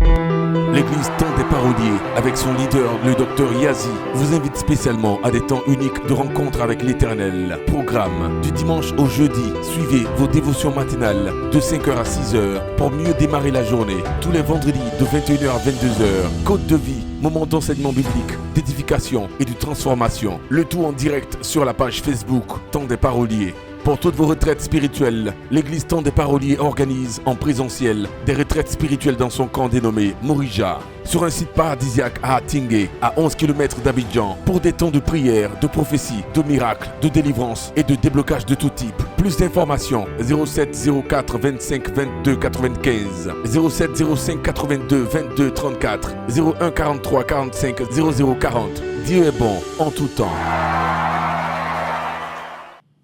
L'église Temps des Paroliers, avec son leader, le docteur Yazi, vous invite spécialement à des temps uniques de rencontre avec l'Éternel. Programme du dimanche au jeudi. Suivez vos dévotions matinales de 5h à 6h pour mieux démarrer la journée. Tous les vendredis de 21h à 22h. Côte de vie, moment d'enseignement biblique, d'édification et de transformation. Le tout en direct sur la page Facebook Temps des Paroliers. Pour toutes vos retraites spirituelles, l'église Temps des Paroliers organise en présentiel des retraites spirituelles dans son camp dénommé Morija, sur un site paradisiaque à Atingué, à 11 km d'Abidjan, pour des temps de prière, de prophétie, de miracles, de délivrance et de déblocage de tout type. Plus d'informations 07 04 25 22 95, 07 05 82 22 34, 01 43 45 00 40. Dieu est bon en tout temps.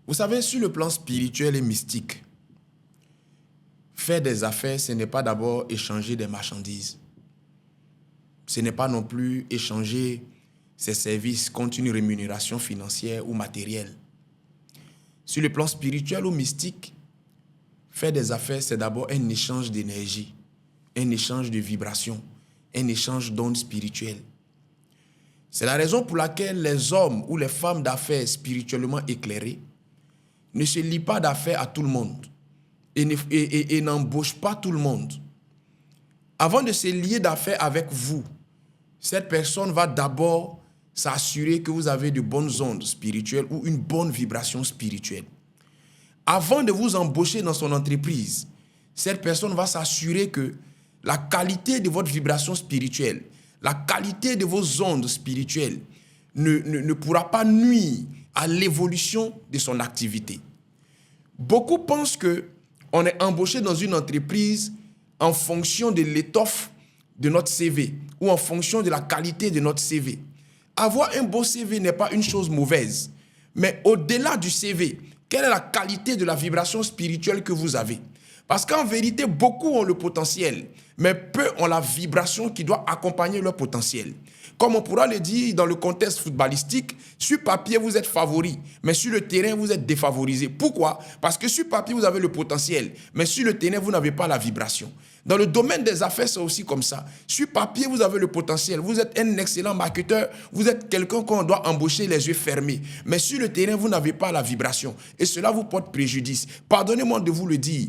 Vous savez, sur le plan spirituel et mystique, faire des affaires, ce n'est pas d'abord échanger des marchandises. Ce n'est pas non plus échanger ses services contre une rémunération financière ou matérielle. Sur le plan spirituel ou mystique, faire des affaires, c'est d'abord un échange d'énergie, un échange de vibrations, un échange d'ondes spirituelles. C'est la raison pour laquelle les hommes ou les femmes d'affaires spirituellement éclairés ne se lient pas d'affaires à tout le monde et n'embauchent pas tout le monde. Avant de se lier d'affaires avec vous, cette personne va d'abord s'assurer que vous avez de bonnes ondes spirituelles ou une bonne vibration spirituelle. Avant de vous embaucher dans son entreprise, cette personne va s'assurer que la qualité de votre vibration spirituelle, la qualité de vos ondes spirituelles ne pourra pas nuire à l'évolution de son activité. Beaucoup pensent qu'on est embauché dans une entreprise en fonction de l'étoffe de notre CV ou en fonction de la qualité de notre CV. Avoir un beau CV n'est pas une chose mauvaise, mais au-delà du CV, quelle est la qualité de la vibration spirituelle que vous avez? Parce qu'en vérité, beaucoup ont le potentiel, mais peu ont la vibration qui doit accompagner leur potentiel. Comme on pourra le dire dans le contexte footballistique, sur papier, vous êtes favori, mais sur le terrain, vous êtes défavorisé. Pourquoi? Parce que sur papier, vous avez le potentiel, mais sur le terrain, vous n'avez pas la vibration. Dans le domaine des affaires, c'est aussi comme ça. Sur papier, vous avez le potentiel. Vous êtes un excellent marketeur. Vous êtes quelqu'un qu'on doit embaucher les yeux fermés. Mais sur le terrain, vous n'avez pas la vibration. Et cela vous porte préjudice. Pardonnez-moi de vous le dire.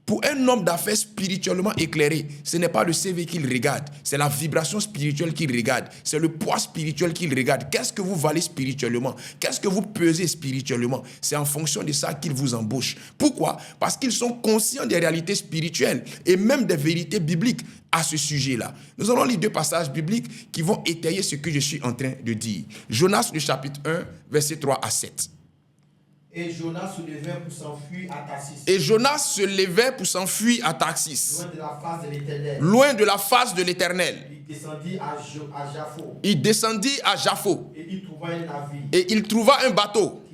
Pour un homme d'affaires spirituellement éclairé, ce n'est pas le CV qu'il regarde, c'est la vibration spirituelle qu'il regarde, c'est le poids spirituel qu'il regarde. Qu'est-ce que vous valez spirituellement? Qu'est-ce que vous pesez spirituellement? C'est en fonction de ça qu'ils vous embauchent. Pourquoi? Parce qu'ils sont conscients des réalités spirituelles et même des vérités bibliques à ce sujet-là. Nous allons lire 2 passages bibliques qui vont étayer ce que je suis en train de dire. Jonas, le chapitre 1, versets 3 à 7.
Et Jonas se levait pour s'enfuir à Tarsis.
Et Jonas se levait pour s'enfuir à Tarsis.
Loin de la face de l'Éternel.
Loin de la face de l'Éternel.
Il descendit à Jaffo.
Il descendit à Jaffo.
Et il trouva un navire.
Et il trouva un bateau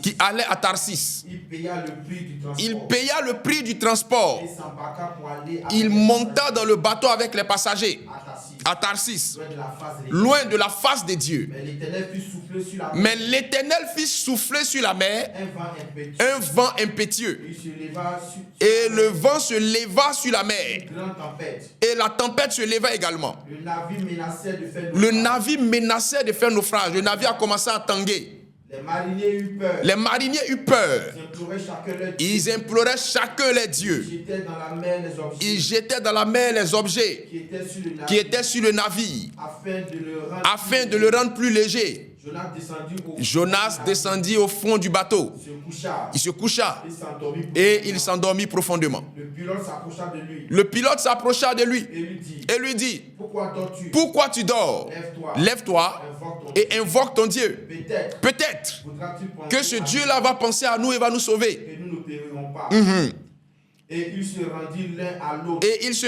qui allait à Tarsis.
Il
paya le prix du transport.
Il paya le prix du transport.
Et s'embarqua pour aller
Il monta dans le bateau avec les passagers à Tarsis, loin de la face de Dieu. Mais l'Éternel fit souffler sur la mer un vent impétueux. Et le vent se leva sur la mer. Et la tempête se leva également. Le navire menaçait de faire naufrage. Le navire a commencé à tanguer. Les mariniers eurent peur. Ils imploraient chacun les dieux. Ils jetaient dans la mer les objets qui étaient sur le navire afin de le rendre plus léger. Jonas descendit au fond du bateau. Il se coucha et il s'endormit profondément. Le pilote s'approcha de lui et lui dit: pourquoi tu dors? Lève-toi et invoque ton Dieu. Peut-être que ce Dieu-là va penser à nous et va nous sauver.
Et ils se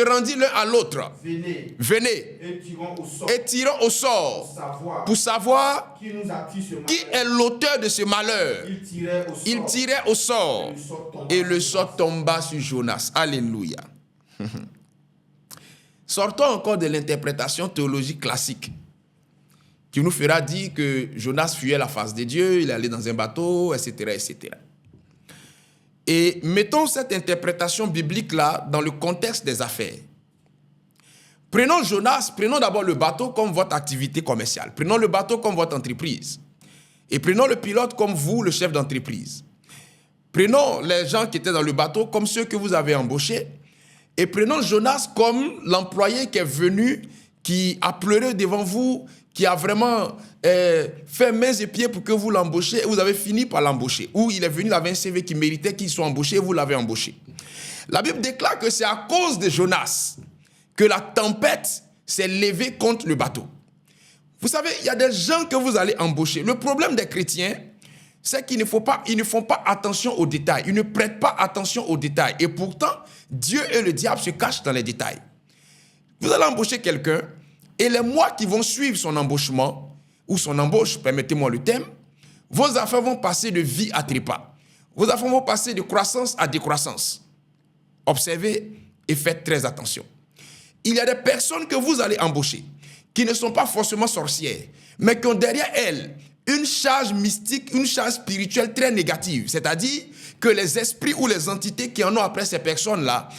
rendirent l'un à l'autre. Venez et tirons au sort pour savoir qui est l'auteur de ce malheur. Il tirait au sort et le sort tomba sur Jonas. Alléluia. Sortons encore de l'interprétation théologique classique qui nous fera dire que Jonas fuyait la face de Dieu, il allait dans un bateau, etc., etc. Et mettons cette interprétation biblique-là dans le contexte des affaires. Prenons Jonas, prenons d'abord le bateau comme votre activité commerciale. Prenons le bateau comme votre entreprise. Et prenons le pilote comme vous, le chef d'entreprise. Prenons les gens qui étaient dans le bateau comme ceux que vous avez embauchés. Et prenons Jonas comme l'employé qui est venu, qui a pleuré devant vous, qui a vraiment fait mains et pieds pour que vous l'embauchiez, et vous avez fini par l'embaucher. Ou il est venu, il avait un CV qui méritait qu'il soit embauché, et vous l'avez embauché. La Bible déclare que c'est à cause de Jonas que la tempête s'est levée contre le bateau. Vous savez, il y a des gens que vous allez embaucher. Le problème des chrétiens, c'est qu'ils ne font pas attention aux détails. Ils ne prêtent pas attention aux détails. Et pourtant, Dieu et le diable se cachent dans les détails. Vous allez embaucher quelqu'un, et les mois qui vont suivre son embauchement, ou son embauche, permettez-moi le thème, vos affaires vont passer de vie à trépas. Vos affaires vont passer de croissance à décroissance. Observez et faites très attention. Il y a des personnes que vous allez embaucher, qui ne sont pas forcément sorcières, mais qui ont derrière elles une charge mystique, une charge spirituelle très négative. C'est-à-dire que les esprits ou les entités qui en ont après ces personnes-là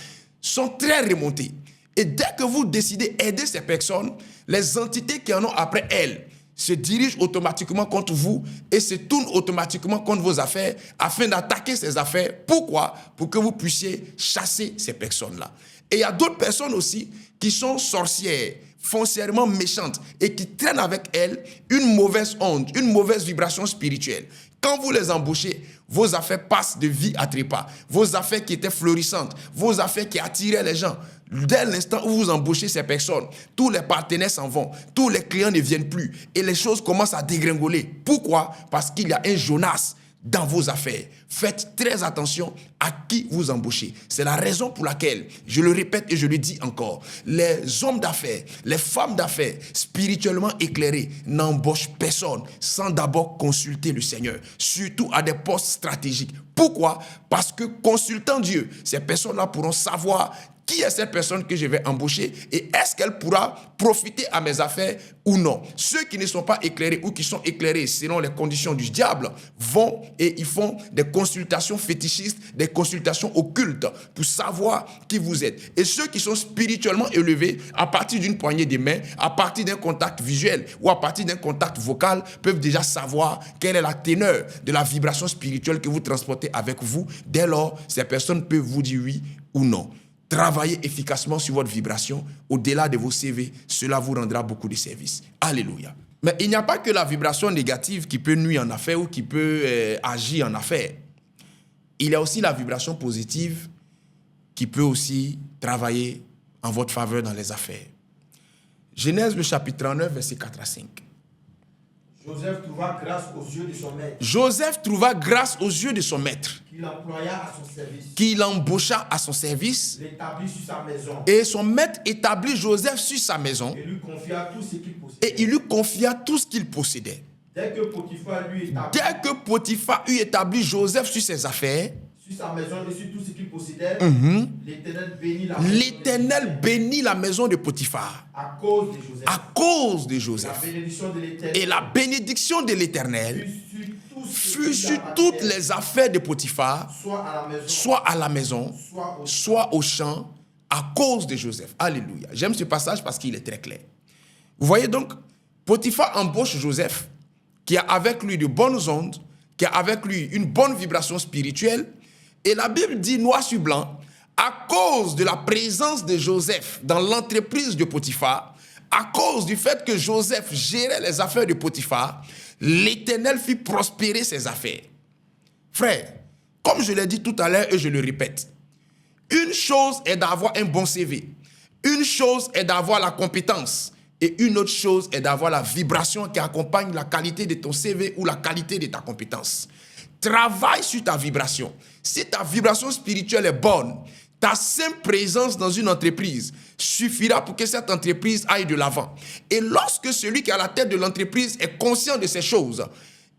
sont très remontées. Et dès que vous décidez d'aider ces personnes, les entités qui en ont après elles se dirigent automatiquement contre vous et se tournent automatiquement contre vos affaires afin d'attaquer ces affaires. Pourquoi? Pour que vous puissiez chasser ces personnes-là. Et il y a d'autres personnes aussi qui sont sorcières, foncièrement méchantes et qui traînent avec elles une mauvaise onde, une mauvaise vibration spirituelle. Quand vous les embauchez, vos affaires passent de vie à trépas. Vos affaires qui étaient florissantes, vos affaires qui attiraient les gens. Dès l'instant où vous embauchez ces personnes, tous les partenaires s'en vont, tous les clients ne viennent plus et les choses commencent à dégringoler. Pourquoi? Parce qu'il y a un Jonas dans vos affaires. Faites très attention à qui vous embauchez. C'est la raison pour laquelle, je le répète et je le dis encore, les hommes d'affaires, les femmes d'affaires spirituellement éclairés n'embauchent personne sans d'abord consulter le Seigneur, surtout à des postes stratégiques. Pourquoi? Parce que consultant Dieu, ces personnes-là pourront savoir qui est cette personne que je vais embaucher et est-ce qu'elle pourra profiter à mes affaires ou non. Ceux qui ne sont pas éclairés ou qui sont éclairés selon les conditions du diable vont et ils font des consultations fétichistes, des consultations occultes pour savoir qui vous êtes. Et ceux qui sont spirituellement élevés, à partir d'une poignée de main, à partir d'un contact visuel ou à partir d'un contact vocal, peuvent déjà savoir quelle est la teneur de la vibration spirituelle que vous transportez avec vous. Dès lors, ces personnes peuvent vous dire oui ou non. Travaillez efficacement sur votre vibration au-delà de vos CV. Cela vous rendra beaucoup de services. Alléluia. Mais il n'y a pas que la vibration négative qui peut nuire en affaires ou qui peut agir en affaires. Il y a aussi la vibration positive qui peut aussi travailler en votre faveur dans les affaires. Genèse, le chapitre 39, versets 4 à 5.
Joseph trouva grâce aux yeux de son maître.
Joseph trouva grâce aux yeux de son maître.
Qu'il employa à son service.
Qu'il embaucha à son service.
L'établit sur sa maison.
Et son maître établit Joseph sur sa maison.
Et lui confia tout ce qu'il possédait.
Et il lui confia tout ce qu'il possédait.
Dès que
Potiphar eut établi Joseph sur ses affaires,
sur sa maison et sur tout ce qu'il possédait,
l'Éternel bénit la maison de Potiphar
à
cause de Joseph.
La bénédiction de l'Éternel
et la bénédiction de l'Éternel fut sur toutes les affaires de Potiphar, soit à la maison, soit au champ, à cause de Joseph. Alléluia. J'aime ce passage parce qu'il est très clair. Vous voyez donc, Potiphar embauche Joseph, qui a avec lui de bonnes ondes, qui a avec lui une bonne vibration spirituelle. Et la Bible dit noir sur blanc, à cause de la présence de Joseph dans l'entreprise de Potiphar, à cause du fait que Joseph gérait les affaires de Potiphar, l'Éternel fit prospérer ses affaires. Frère, comme je l'ai dit tout à l'heure et je le répète, une chose est d'avoir un bon CV, une chose est d'avoir la compétence et une autre chose est d'avoir la vibration qui accompagne la qualité de ton CV ou la qualité de ta compétence. Travaille sur ta vibration. Si ta vibration spirituelle est bonne, ta simple présence dans une entreprise suffira pour que cette entreprise aille de l'avant. Et lorsque celui qui est à la tête de l'entreprise est conscient de ces choses,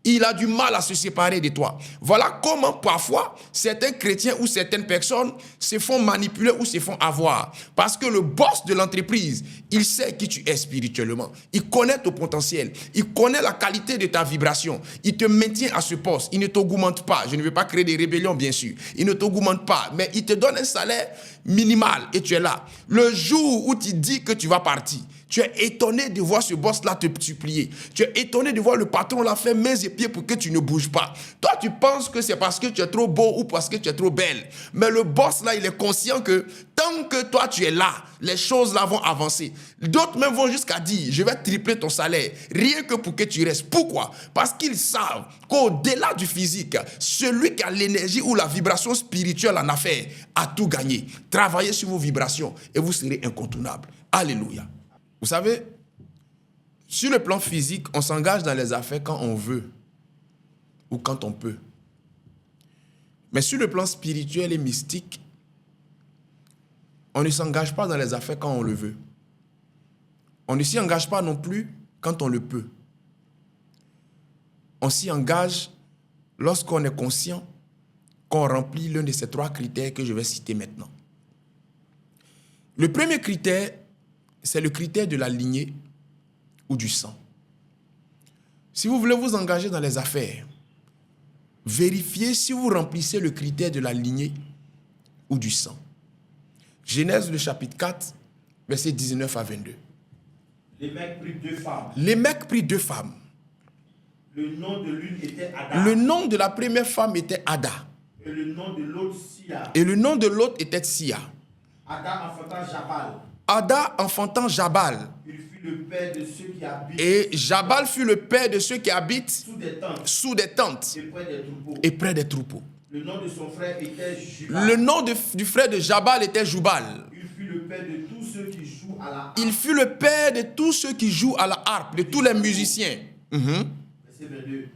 il a du mal à se séparer de toi. Voilà comment parfois certains chrétiens ou certaines personnes se font manipuler ou se font avoir. Parce que le boss de l'entreprise, il sait qui tu es spirituellement. Il connaît ton potentiel. Il connaît la qualité de ta vibration. Il te maintient à ce poste. Il ne t'augmente pas. Je ne veux pas créer des rébellions, bien sûr. Il ne t'augmente pas. Mais il te donne un salaire minimal et tu es là. Le jour où tu dis que tu vas partir, tu es étonné de voir ce boss-là te supplier. Tu es étonné de voir le patron là faire mains et pieds pour que tu ne bouges pas. Toi, tu penses que c'est parce que tu es trop beau ou parce que tu es trop belle. Mais le boss là, il est conscient que tant que toi, tu es là, les choses là vont avancer. D'autres même vont jusqu'à dire, je vais tripler ton salaire, rien que pour que tu restes. Pourquoi? Parce qu'ils savent qu'au-delà du physique, celui qui a l'énergie ou la vibration spirituelle en affaires a tout gagné. Travaillez sur vos vibrations et vous serez incontournable. Alléluia. Vous savez, sur le plan physique, on s'engage dans les affaires quand on veut ou quand on peut. Mais sur le plan spirituel et mystique, on ne s'engage pas dans les affaires quand on le veut. On ne s'y engage pas non plus quand on le peut. On s'y engage lorsqu'on est conscient qu'on remplit l'un de ces 3 critères que je vais citer maintenant. Le premier critère, c'est le critère de la lignée ou du sang. Si vous voulez vous engager dans les affaires, vérifiez si vous remplissez le critère de la lignée ou du sang. Genèse, le chapitre 4, versets 19 à 22.
Les mecs prirent 2 femmes.
Les mecs prirent 2 femmes.
Le nom de l'une était Ada.
Le nom de la première femme était Ada.
Et le nom de l'autre Sia.
Et le nom de l'autre était Sia.
Ada enfanta Jabal.
Ada enfantant Jabal.
Il fut le père de ceux qui habitent.
Et Jabal fut le père de ceux qui habitent
sous des tentes.
Et près des troupeaux.
Le nom de son frère était Jubal.
Le nom du frère de Jabal était Jubal.
Il fut le père de tous ceux qui jouent à la harpe.
Il fut le père de tous ceux qui jouent à la harpe, de tous les musiciens.
Verset 22.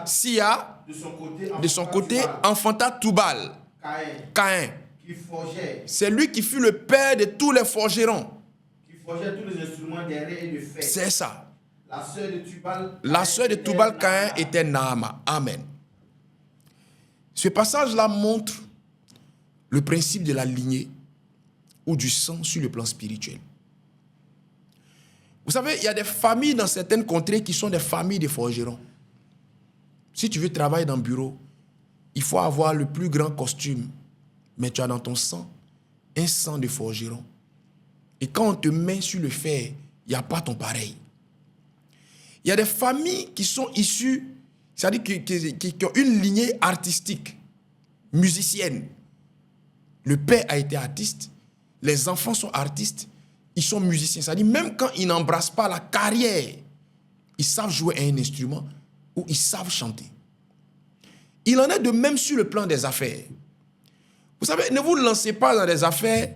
Sia, de son côté, enfanta Tubal. Caïn. C'est lui qui fut le père de tous les forgerons.
Qui forgeait tous les instruments d'airain et de fer.
C'est ça.
La sœur de Tubal,
Caïn était Naama. Amen. Ce passage-là montre le principe de la lignée ou du sang sur le plan spirituel. Vous savez, il y a des familles dans certaines contrées qui sont des familles de forgerons. Si tu veux travailler dans le bureau, il faut avoir le plus grand costume. Mais tu as dans ton sang un sang de forgeron. Et quand on te met sur le fer, il n'y a pas ton pareil. Il y a des familles qui sont issues, c'est-à-dire qui ont une lignée artistique, musicienne. Le père a été artiste, les enfants sont artistes, ils sont musiciens. C'est-à-dire même quand ils n'embrassent pas la carrière, ils savent jouer à un instrument ou ils savent chanter. Il en est de même sur le plan des affaires. Vous savez, ne vous lancez pas dans des affaires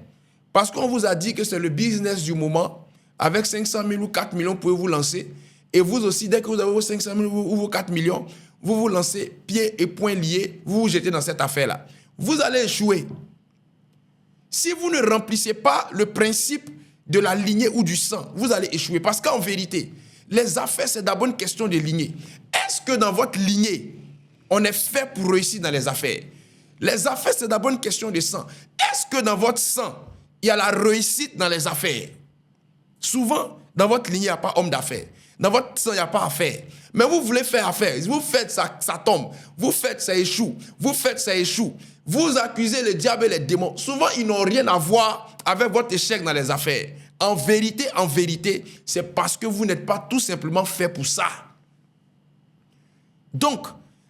parce qu'on vous a dit que c'est le business du moment. Avec 500 000 ou 4 millions, vous pouvez vous lancer. Et vous aussi, dès que vous avez vos 500 000 ou vos 4 millions, vous vous lancez pieds et poings liés, vous vous jetez dans cette affaire-là. Vous allez échouer. Si vous ne remplissez pas le principe de la lignée ou du sang, vous allez échouer. Parce qu'en vérité, les affaires, c'est d'abord une question de lignée. Est-ce que dans votre lignée, on est fait pour réussir dans les affaires? Les affaires, c'est d'abord une question de sang. Est-ce que dans votre sang, il y a la réussite dans les affaires? Souvent, dans votre lignée, il n'y a pas homme d'affaires. Dans votre sang, il n'y a pas affaire. Mais vous voulez faire affaire. Vous faites, ça tombe. Vous faites, ça échoue. Vous faites, ça échoue. Vous accusez le diable et les démons. Souvent, ils n'ont rien à voir avec votre échec dans les affaires. En vérité, c'est parce que vous n'êtes pas tout simplement fait pour ça. Donc,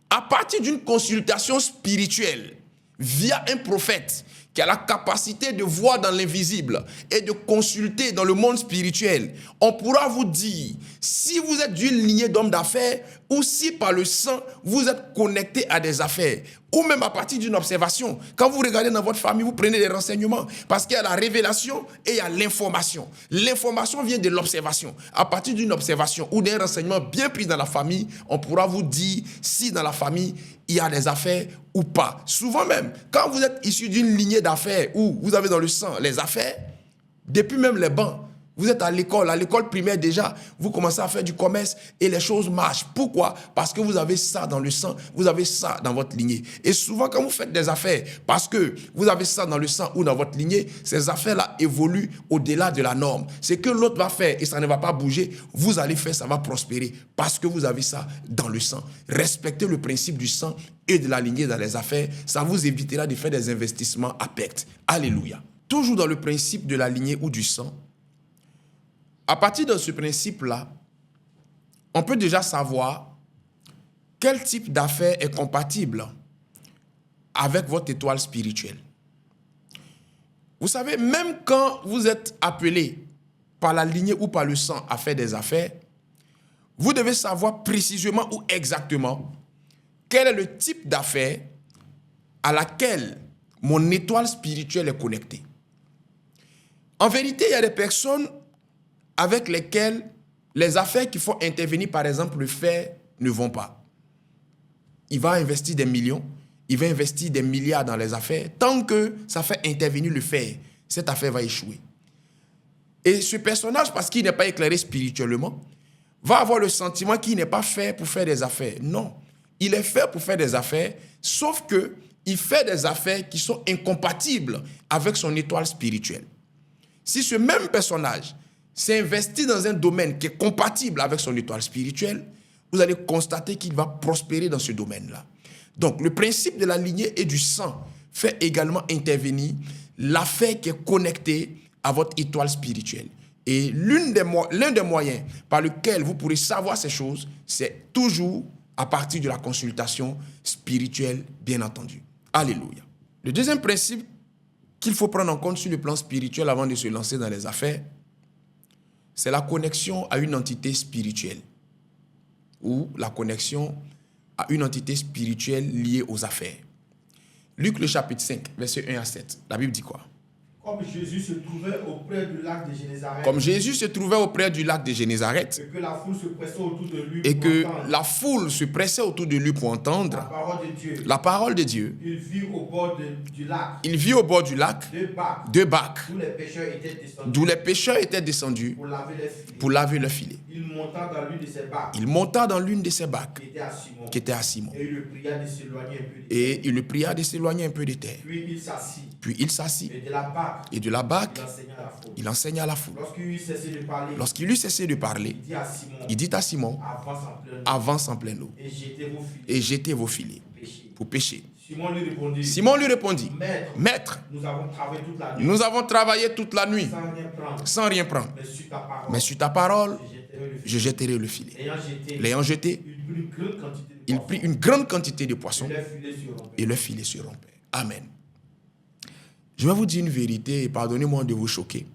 à partir d'une consultation spirituelle, via un prophète qui a la capacité de voir dans l'invisible et de consulter dans le monde spirituel, on pourra vous dire si vous êtes d'une lignée d'hommes d'affaires ou si par le sang, vous êtes connecté à des affaires. Ou même à partir d'une observation. Quand vous regardez dans votre famille, vous prenez des renseignements. Parce qu'il y a la révélation et il y a l'information. L'information vient de l'observation. À partir d'une observation ou d'un renseignement bien pris dans la famille, on pourra vous dire si dans la famille, il y a des affaires ou pas. Souvent même, quand vous êtes issu d'une lignée d'affaires où vous avez dans le sang les affaires, depuis même les bancs, vous êtes à l'école primaire déjà, vous commencez à faire du commerce et les choses marchent. Pourquoi? Parce que vous avez ça dans le sang, vous avez ça dans votre lignée. Et souvent, quand vous faites des affaires, parce que vous avez ça dans le sang ou dans votre lignée, ces affaires-là évoluent au-delà de la norme. C'est que l'autre va faire et ça ne va pas bouger, vous allez faire, ça va prospérer parce que vous avez ça dans le sang. Respectez le principe du sang et de la lignée dans les affaires, ça vous évitera de faire des investissements à perte. Alléluia. Toujours dans le principe de la lignée ou du sang, à partir de ce principe-là, on peut déjà savoir quel type d'affaires est compatible avec votre étoile spirituelle. Vous savez, même quand vous êtes appelé par la lignée ou par le sang à faire des affaires, vous devez savoir précisément ou exactement quel est le type d'affaires à laquelle mon étoile spirituelle est connectée. En vérité, il y a des personnes avec lesquels les affaires qui font intervenir, par exemple, le fer, ne vont pas. Il va investir des millions, il va investir des milliards dans les affaires. Tant que ça fait intervenir le fer, cette affaire va échouer. Et ce personnage, parce qu'il n'est pas éclairé spirituellement, va avoir le sentiment qu'il n'est pas fait pour faire des affaires. Non, il est fait pour faire des affaires, sauf qu'il fait des affaires qui sont incompatibles avec son étoile spirituelle. Si ce même personnage s'est investi dans un domaine qui est compatible avec son étoile spirituelle, vous allez constater qu'il va prospérer dans ce domaine-là. Donc, le principe de la lignée et du sang fait également intervenir l'affaire qui est connectée à votre étoile spirituelle. Et l'un des moyens par lequel vous pourrez savoir ces choses, c'est toujours à partir de la consultation spirituelle, bien entendu. Alléluia. Le deuxième principe qu'il faut prendre en compte sur le plan spirituel avant de se lancer dans les affaires, c'est la connexion à une entité spirituelle ou la connexion à une entité spirituelle liée aux affaires. Luc le chapitre 5, versets 1 à 7. La Bible dit quoi?
Comme Jésus se trouvait auprès du lac de Génézareth.
Comme Jésus se trouvait auprès du lac de Génézareth.
Et que la foule se pressait autour de lui.
Et que la foule se pressait autour de lui pour entendre la parole de Dieu.
Il vit au bord du lac.
Il vit au bord du lac deux bacs
d'où les pécheurs étaient descendus
pour laver leurs filets.
Il monta dans l'une de ces bacs.
Il monta dans l'une de ces bacs
qui était à Simon.
Et
il le pria de s'éloigner un peu de terre.
Puis il s'assit.
Et de la barque,
Et de la Pâque,
il enseigne à la foule.
il enseigne à la foule.
Lorsqu'il eut cessé de parler,
Il dit à Simon, avance en pleine eau
et
et jetez vos filets pour pêcher.
Simon lui répondit,
Maître,
nous avons travaillé toute la nuit
nous avons travaillé toute la nuit
sans rien prendre.
mais sur ta parole,
Mais sur ta parole,
je jetterai le filet.
l'ayant jeté,
Il prit une grande quantité de poissons
et le filet se rompait.
Amen. Je vais vous dire une vérité et pardonnez-moi de vous choquer.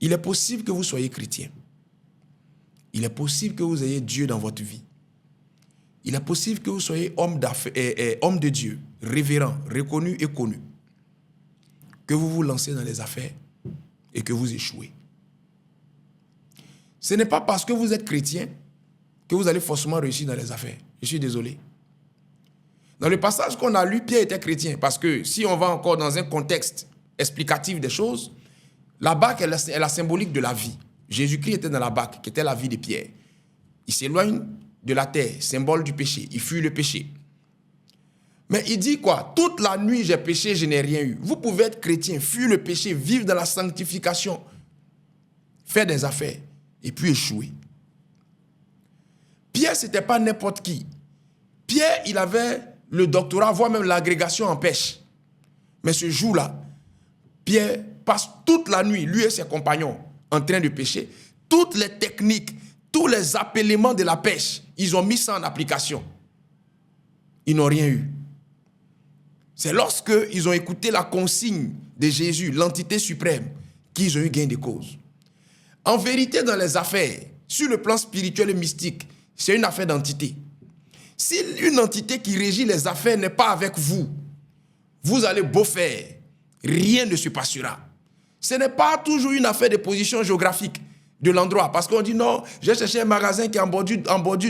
Il est possible que vous soyez chrétien. Il est possible que vous ayez Dieu dans votre vie. Il est possible que vous soyez homme de Dieu, révérend, reconnu et connu. Que vous vous lancez dans les affaires et que vous échouez. Ce n'est pas parce que vous êtes chrétien que vous allez forcément réussir dans les affaires. Je suis désolé. Dans le passage qu'on a lu, Pierre était chrétien. Parce que si on va encore dans un contexte explicatif des choses, la barque est la symbolique de la vie. Jésus-Christ était dans la barque, qui était la vie de Pierre. Il s'éloigne de la terre, symbole du péché. Il fuit le péché. Mais il dit quoi? Toute la nuit, j'ai péché, je n'ai rien eu. Vous pouvez être chrétien, fuir le péché, vivre dans la sanctification, faire des affaires, et puis échouer. Pierre, ce n'était pas n'importe qui. Pierre, il avait le doctorat, voire même l'agrégation en pêche. Mais ce jour-là, Pierre passe toute la nuit, lui et ses compagnons, en train de pêcher. Toutes les techniques, tous les appellements de la pêche, ils ont mis ça en application. Ils n'ont rien eu. C'est lorsqu'ils ont écouté la consigne de Jésus, l'entité suprême, qu'ils ont eu gain de cause. En vérité, dans les affaires, sur le plan spirituel et mystique, c'est une affaire d'entité. Si une entité qui régit les affaires n'est pas avec vous, vous allez beau faire, rien ne se passera. Ce n'est pas toujours une affaire de position géographique de l'endroit. Parce qu'on dit non, j'ai cherché un magasin qui est en bordure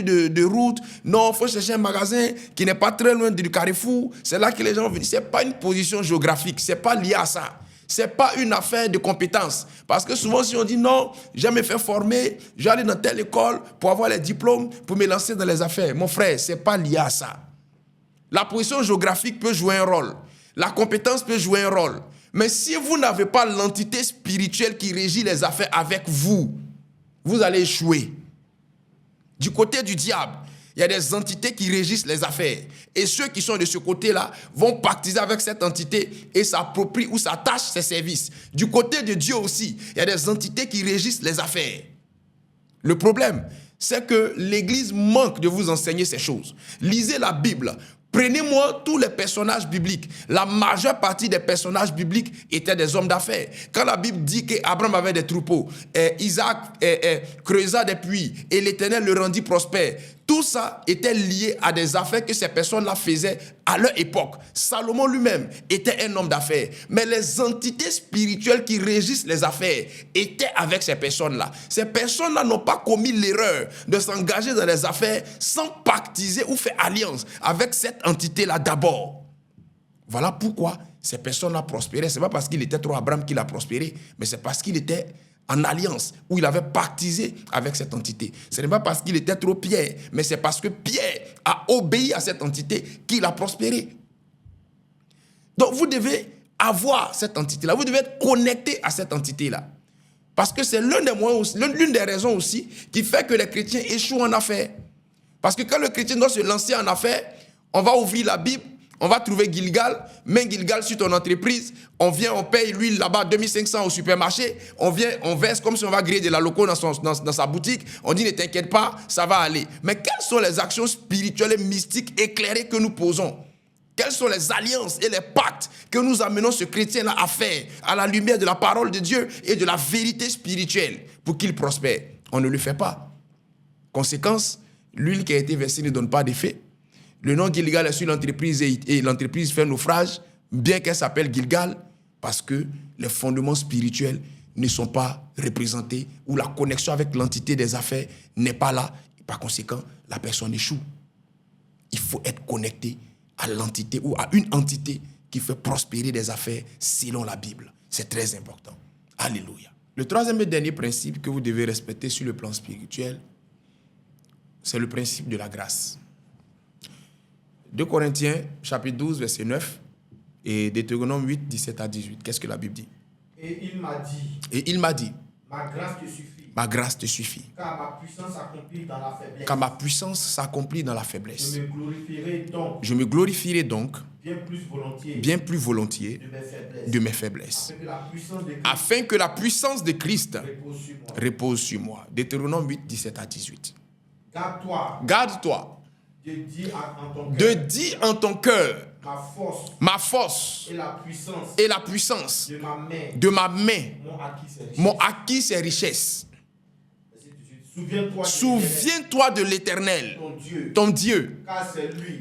de route. Non, il faut chercher un magasin qui n'est pas très loin du carrefour. C'est là que les gens viennent. Ce n'est pas une position géographique. Ce n'est pas lié à ça. Ce n'est pas une affaire de compétence. Parce que souvent, si on dit non, j'ai me fait former, j'allais dans telle école pour avoir les diplômes, pour me lancer dans les affaires. Mon frère, ce n'est pas lié à ça. La position géographique peut jouer un rôle. La compétence peut jouer un rôle. Mais si vous n'avez pas l'entité spirituelle qui régit les affaires avec vous, vous allez échouer. Du côté du diable, il y a des entités qui régissent les affaires. Et ceux qui sont de ce côté-là vont pactiser avec cette entité et s'approprient ou s'attachent ses services. Du côté de Dieu aussi, il y a des entités qui régissent les affaires. Le problème, c'est que l'Église manque de vous enseigner ces choses. Lisez la Bible. Prenez-moi tous les personnages bibliques. La majeure partie des personnages bibliques étaient des hommes d'affaires. Quand la Bible dit qu'Abraham avait des troupeaux, Isaac creusa des puits et l'Éternel le rendit prospère, tout ça était lié à des affaires que ces personnes-là faisaient à leur époque. Salomon lui-même était un homme d'affaires. Mais les entités spirituelles qui régissent les affaires étaient avec ces personnes-là. Ces personnes-là n'ont pas commis l'erreur de s'engager dans les affaires sans pactiser ou faire alliance avec cette entité-là d'abord. Voilà pourquoi ces personnes-là prospéraient. Ce n'est pas parce qu'il était trop Abraham qu'il a prospéré, mais c'est parce qu'il était en alliance, où il avait pactisé avec cette entité. Ce n'est pas parce qu'il était trop Pierre, mais c'est parce que Pierre a obéi à cette entité qu'il a prospéré. Donc vous devez avoir cette entité-là, vous devez être connecté à cette entité-là. Parce que c'est l'une des raisons aussi qui fait que les chrétiens échouent en affaires. Parce que quand le chrétien doit se lancer en affaires, on va ouvrir la Bible, on va trouver Gilgal, mets Gilgal sur ton entreprise, on vient, on paye l'huile là-bas 2500 au supermarché, on vient, on verse comme si on va griller de la loco dans sa boutique, on dit ne t'inquiète pas, ça va aller. Mais quelles sont les actions spirituelles et mystiques éclairées que nous posons? Quelles sont les alliances et les pactes que nous amenons ce chrétien-là à faire à la lumière de la parole de Dieu et de la vérité spirituelle pour qu'il prospère? On ne le fait pas. Conséquence, l'huile qui a été versée ne donne pas d'effet. Le nom Gilgal est sur l'entreprise et l'entreprise fait naufrage, bien qu'elle s'appelle Gilgal, parce que les fondements spirituels ne sont pas représentés ou la connexion avec l'entité des affaires n'est pas là. Et par conséquent, la personne échoue. Il faut être connecté à l'entité ou à une entité qui fait prospérer des affaires selon la Bible. C'est très important. Alléluia. Le troisième et dernier principe que vous devez respecter sur le plan spirituel, c'est le principe de la grâce. 2 Corinthiens, chapitre 12, verset 9. Et Deutéronome 8, 17 à 18, qu'est-ce que la Bible dit?
Et il m'a dit, ma grâce te suffit.
Ma grâce te suffit.
Car ma puissance s'accomplit dans la faiblesse.
Car ma puissance s'accomplit dans la faiblesse.
Je me glorifierai donc
bien plus volontiers de mes faiblesses. Afin que la puissance de Christ repose sur moi. Deutéronome 8, 17 à 18. Garde-toi de dire en ton cœur ma force et la puissance de ma main m'ont acquis ces richesses. Souviens-toi de l'Éternel, ton Dieu,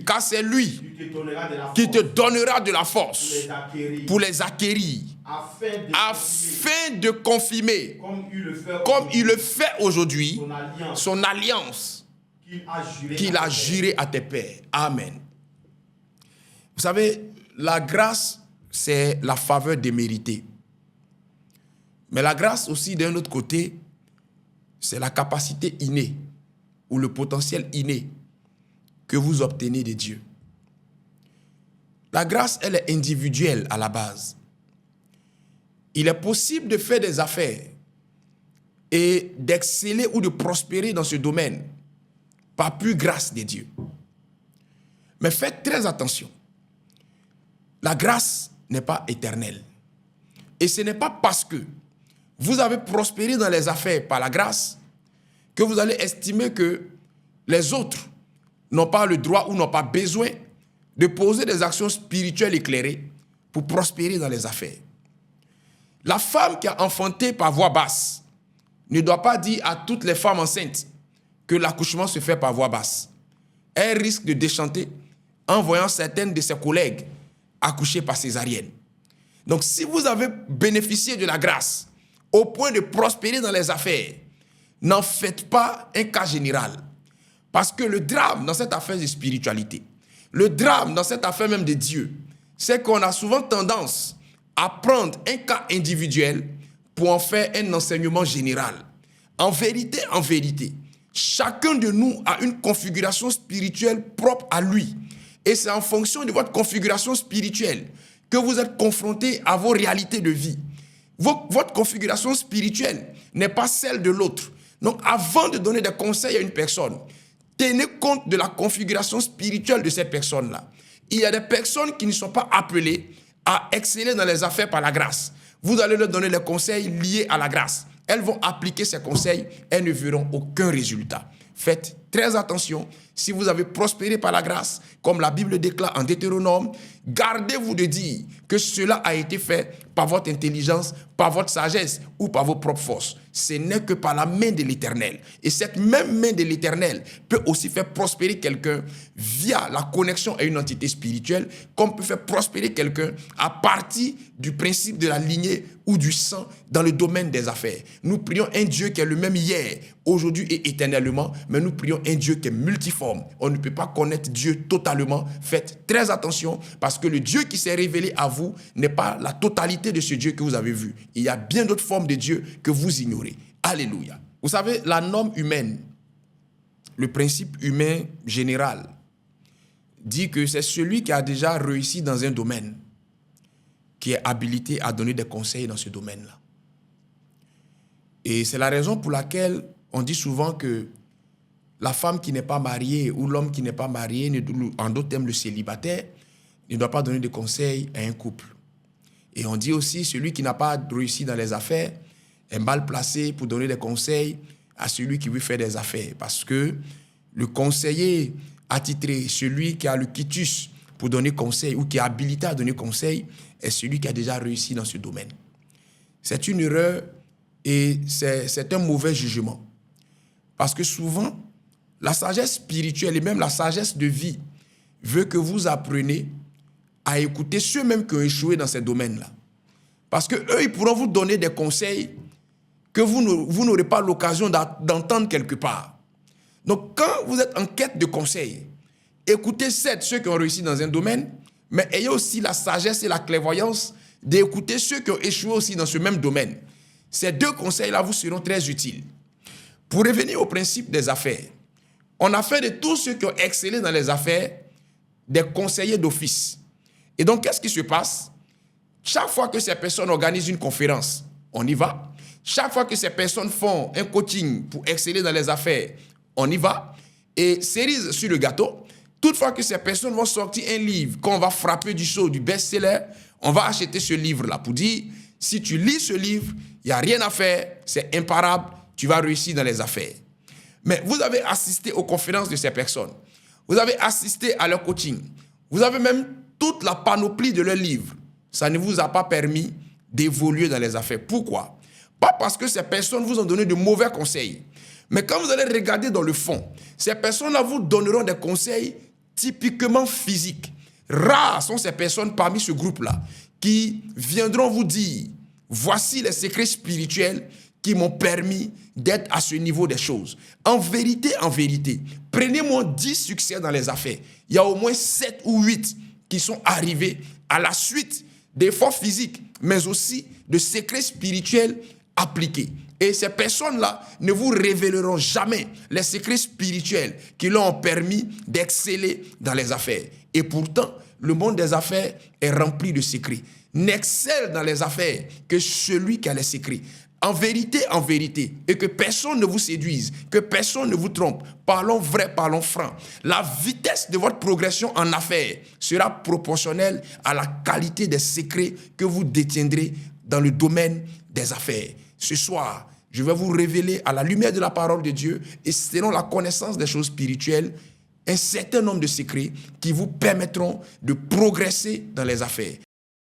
car c'est lui qui te donnera de la force pour les acquérir, afin de confirmer, comme il le fait aujourd'hui, son alliance qu'il a juré à tes pères. Amen. Vous savez, la grâce, c'est la faveur déméritée. Mais la grâce aussi, d'un autre côté, c'est la capacité innée ou le potentiel inné que vous obtenez de Dieu. La grâce, elle est individuelle à la base. Il est possible de faire des affaires et d'exceller ou de prospérer dans ce domaine par pure grâce de Dieu. Mais faites très attention. La grâce n'est pas éternelle. Et ce n'est pas parce que vous avez prospéré dans les affaires par la grâce que vous allez estimer que les autres n'ont pas le droit ou n'ont pas besoin de poser des actions spirituelles éclairées pour prospérer dans les affaires. La femme qui a enfanté par voie basse ne doit pas dire à toutes les femmes enceintes que l'accouchement se fait par voie basse. Elle risque de déchanter en voyant certaines de ses collègues accoucher par césarienne. Donc si vous avez bénéficié de la grâce au point de prospérer dans les affaires, n'en faites pas un cas général. Parce que le drame dans cette affaire de spiritualité, le drame dans cette affaire même de Dieu, c'est qu'on a souvent tendance à prendre un cas individuel pour en faire un enseignement général. En vérité, chacun de nous a une configuration spirituelle propre à lui. Et c'est en fonction de votre configuration spirituelle que vous êtes confronté à vos réalités de vie. Votre configuration spirituelle n'est pas celle de l'autre. Donc, avant de donner des conseils à une personne, tenez compte de la configuration spirituelle de cette personne-là. Il y a des personnes qui ne sont pas appelées à exceller dans les affaires par la grâce. Vous allez leur donner les conseils liés à la grâce. Elles vont appliquer ces conseils, elles ne verront aucun résultat. Faites très attention. Si vous avez prospéré par la grâce, comme la Bible déclare en Deutéronome, gardez-vous de dire que cela a été fait par votre intelligence, par votre sagesse ou par vos propres forces. Ce n'est que par la main de l'Éternel. Et cette même main de l'Éternel peut aussi faire prospérer quelqu'un via la connexion à une entité spirituelle, comme peut faire prospérer quelqu'un à partir du principe de la lignée ou du sang dans le domaine des affaires. Nous prions un Dieu qui est le même hier, aujourd'hui et éternellement, mais nous prions un Dieu qui est multiforme. On ne peut pas connaître Dieu totalement. Faites très attention parce que le Dieu qui s'est révélé à vous n'est pas la totalité de ce Dieu que vous avez vu. Il y a bien d'autres formes de Dieu que vous ignorez. Alléluia. Vous savez, la norme humaine, le principe humain général, dit que c'est celui qui a déjà réussi dans un domaine qui est habilité à donner des conseils dans ce domaine-là. Et c'est la raison pour laquelle on dit souvent que la femme qui n'est pas mariée ou l'homme qui n'est pas marié, en d'autres termes le célibataire, ne doit pas donner de conseils à un couple. Et on dit aussi celui qui n'a pas réussi dans les affaires est mal placé pour donner des conseils à celui qui veut faire des affaires. Parce que le conseiller attitré, celui qui a le quitus pour donner conseil ou qui est habilité à donner conseil, est celui qui a déjà réussi dans ce domaine. C'est une erreur et c'est un mauvais jugement. Parce que souvent, la sagesse spirituelle et même la sagesse de vie veut que vous appreniez à écouter ceux-mêmes qui ont échoué dans ces domaines-là. Parce qu'eux, ils pourront vous donner des conseils que vous n'aurez pas l'occasion d'entendre quelque part. Donc, quand vous êtes en quête de conseils, écoutez ceux qui ont réussi dans un domaine, mais ayez aussi la sagesse et la clairvoyance d'écouter ceux qui ont échoué aussi dans ce même domaine. Ces deux conseils-là vous seront très utiles. Pour revenir au principe des affaires, on a fait de tous ceux qui ont excellé dans les affaires des conseillers d'office. Et donc, qu'est-ce qui se passe? Chaque fois que ces personnes organisent une conférence, on y va. Chaque fois que ces personnes font un coaching pour exceller dans les affaires, on y va. Et cerise sur le gâteau, toutefois que ces personnes vont sortir un livre, qu'on va frapper du sceau, du best-seller, on va acheter ce livre-là pour dire, si tu lis ce livre, il n'y a rien à faire, c'est imparable, tu vas réussir dans les affaires. Mais vous avez assisté aux conférences de ces personnes. Vous avez assisté à leur coaching. Vous avez même toute la panoplie de leurs livres. Ça ne vous a pas permis d'évoluer dans les affaires. Pourquoi? Pas parce que ces personnes vous ont donné de mauvais conseils. Mais quand vous allez regarder dans le fond, ces personnes-là vous donneront des conseils typiquement physiques. Rares sont ces personnes parmi ce groupe-là qui viendront vous dire, voici les secrets spirituels qui m'ont permis d'être à ce niveau des choses. En vérité, prenez-moi 10 succès dans les affaires. Il y a au moins 7 ou 8 qui sont arrivés à la suite d'efforts physiques, mais aussi de secrets spirituels appliqués. Et ces personnes-là ne vous révéleront jamais les secrets spirituels qui leur ont permis d'exceller dans les affaires. Et pourtant, le monde des affaires est rempli de secrets. N'excelle dans les affaires que celui qui a les secrets. En vérité, et que personne ne vous séduise, que personne ne vous trompe. Parlons vrai, parlons franc. La vitesse de votre progression en affaires sera proportionnelle à la qualité des secrets que vous détiendrez dans le domaine des affaires. Ce soir, je vais vous révéler à la lumière de la parole de Dieu et selon la connaissance des choses spirituelles, un certain nombre de secrets qui vous permettront de progresser dans les affaires.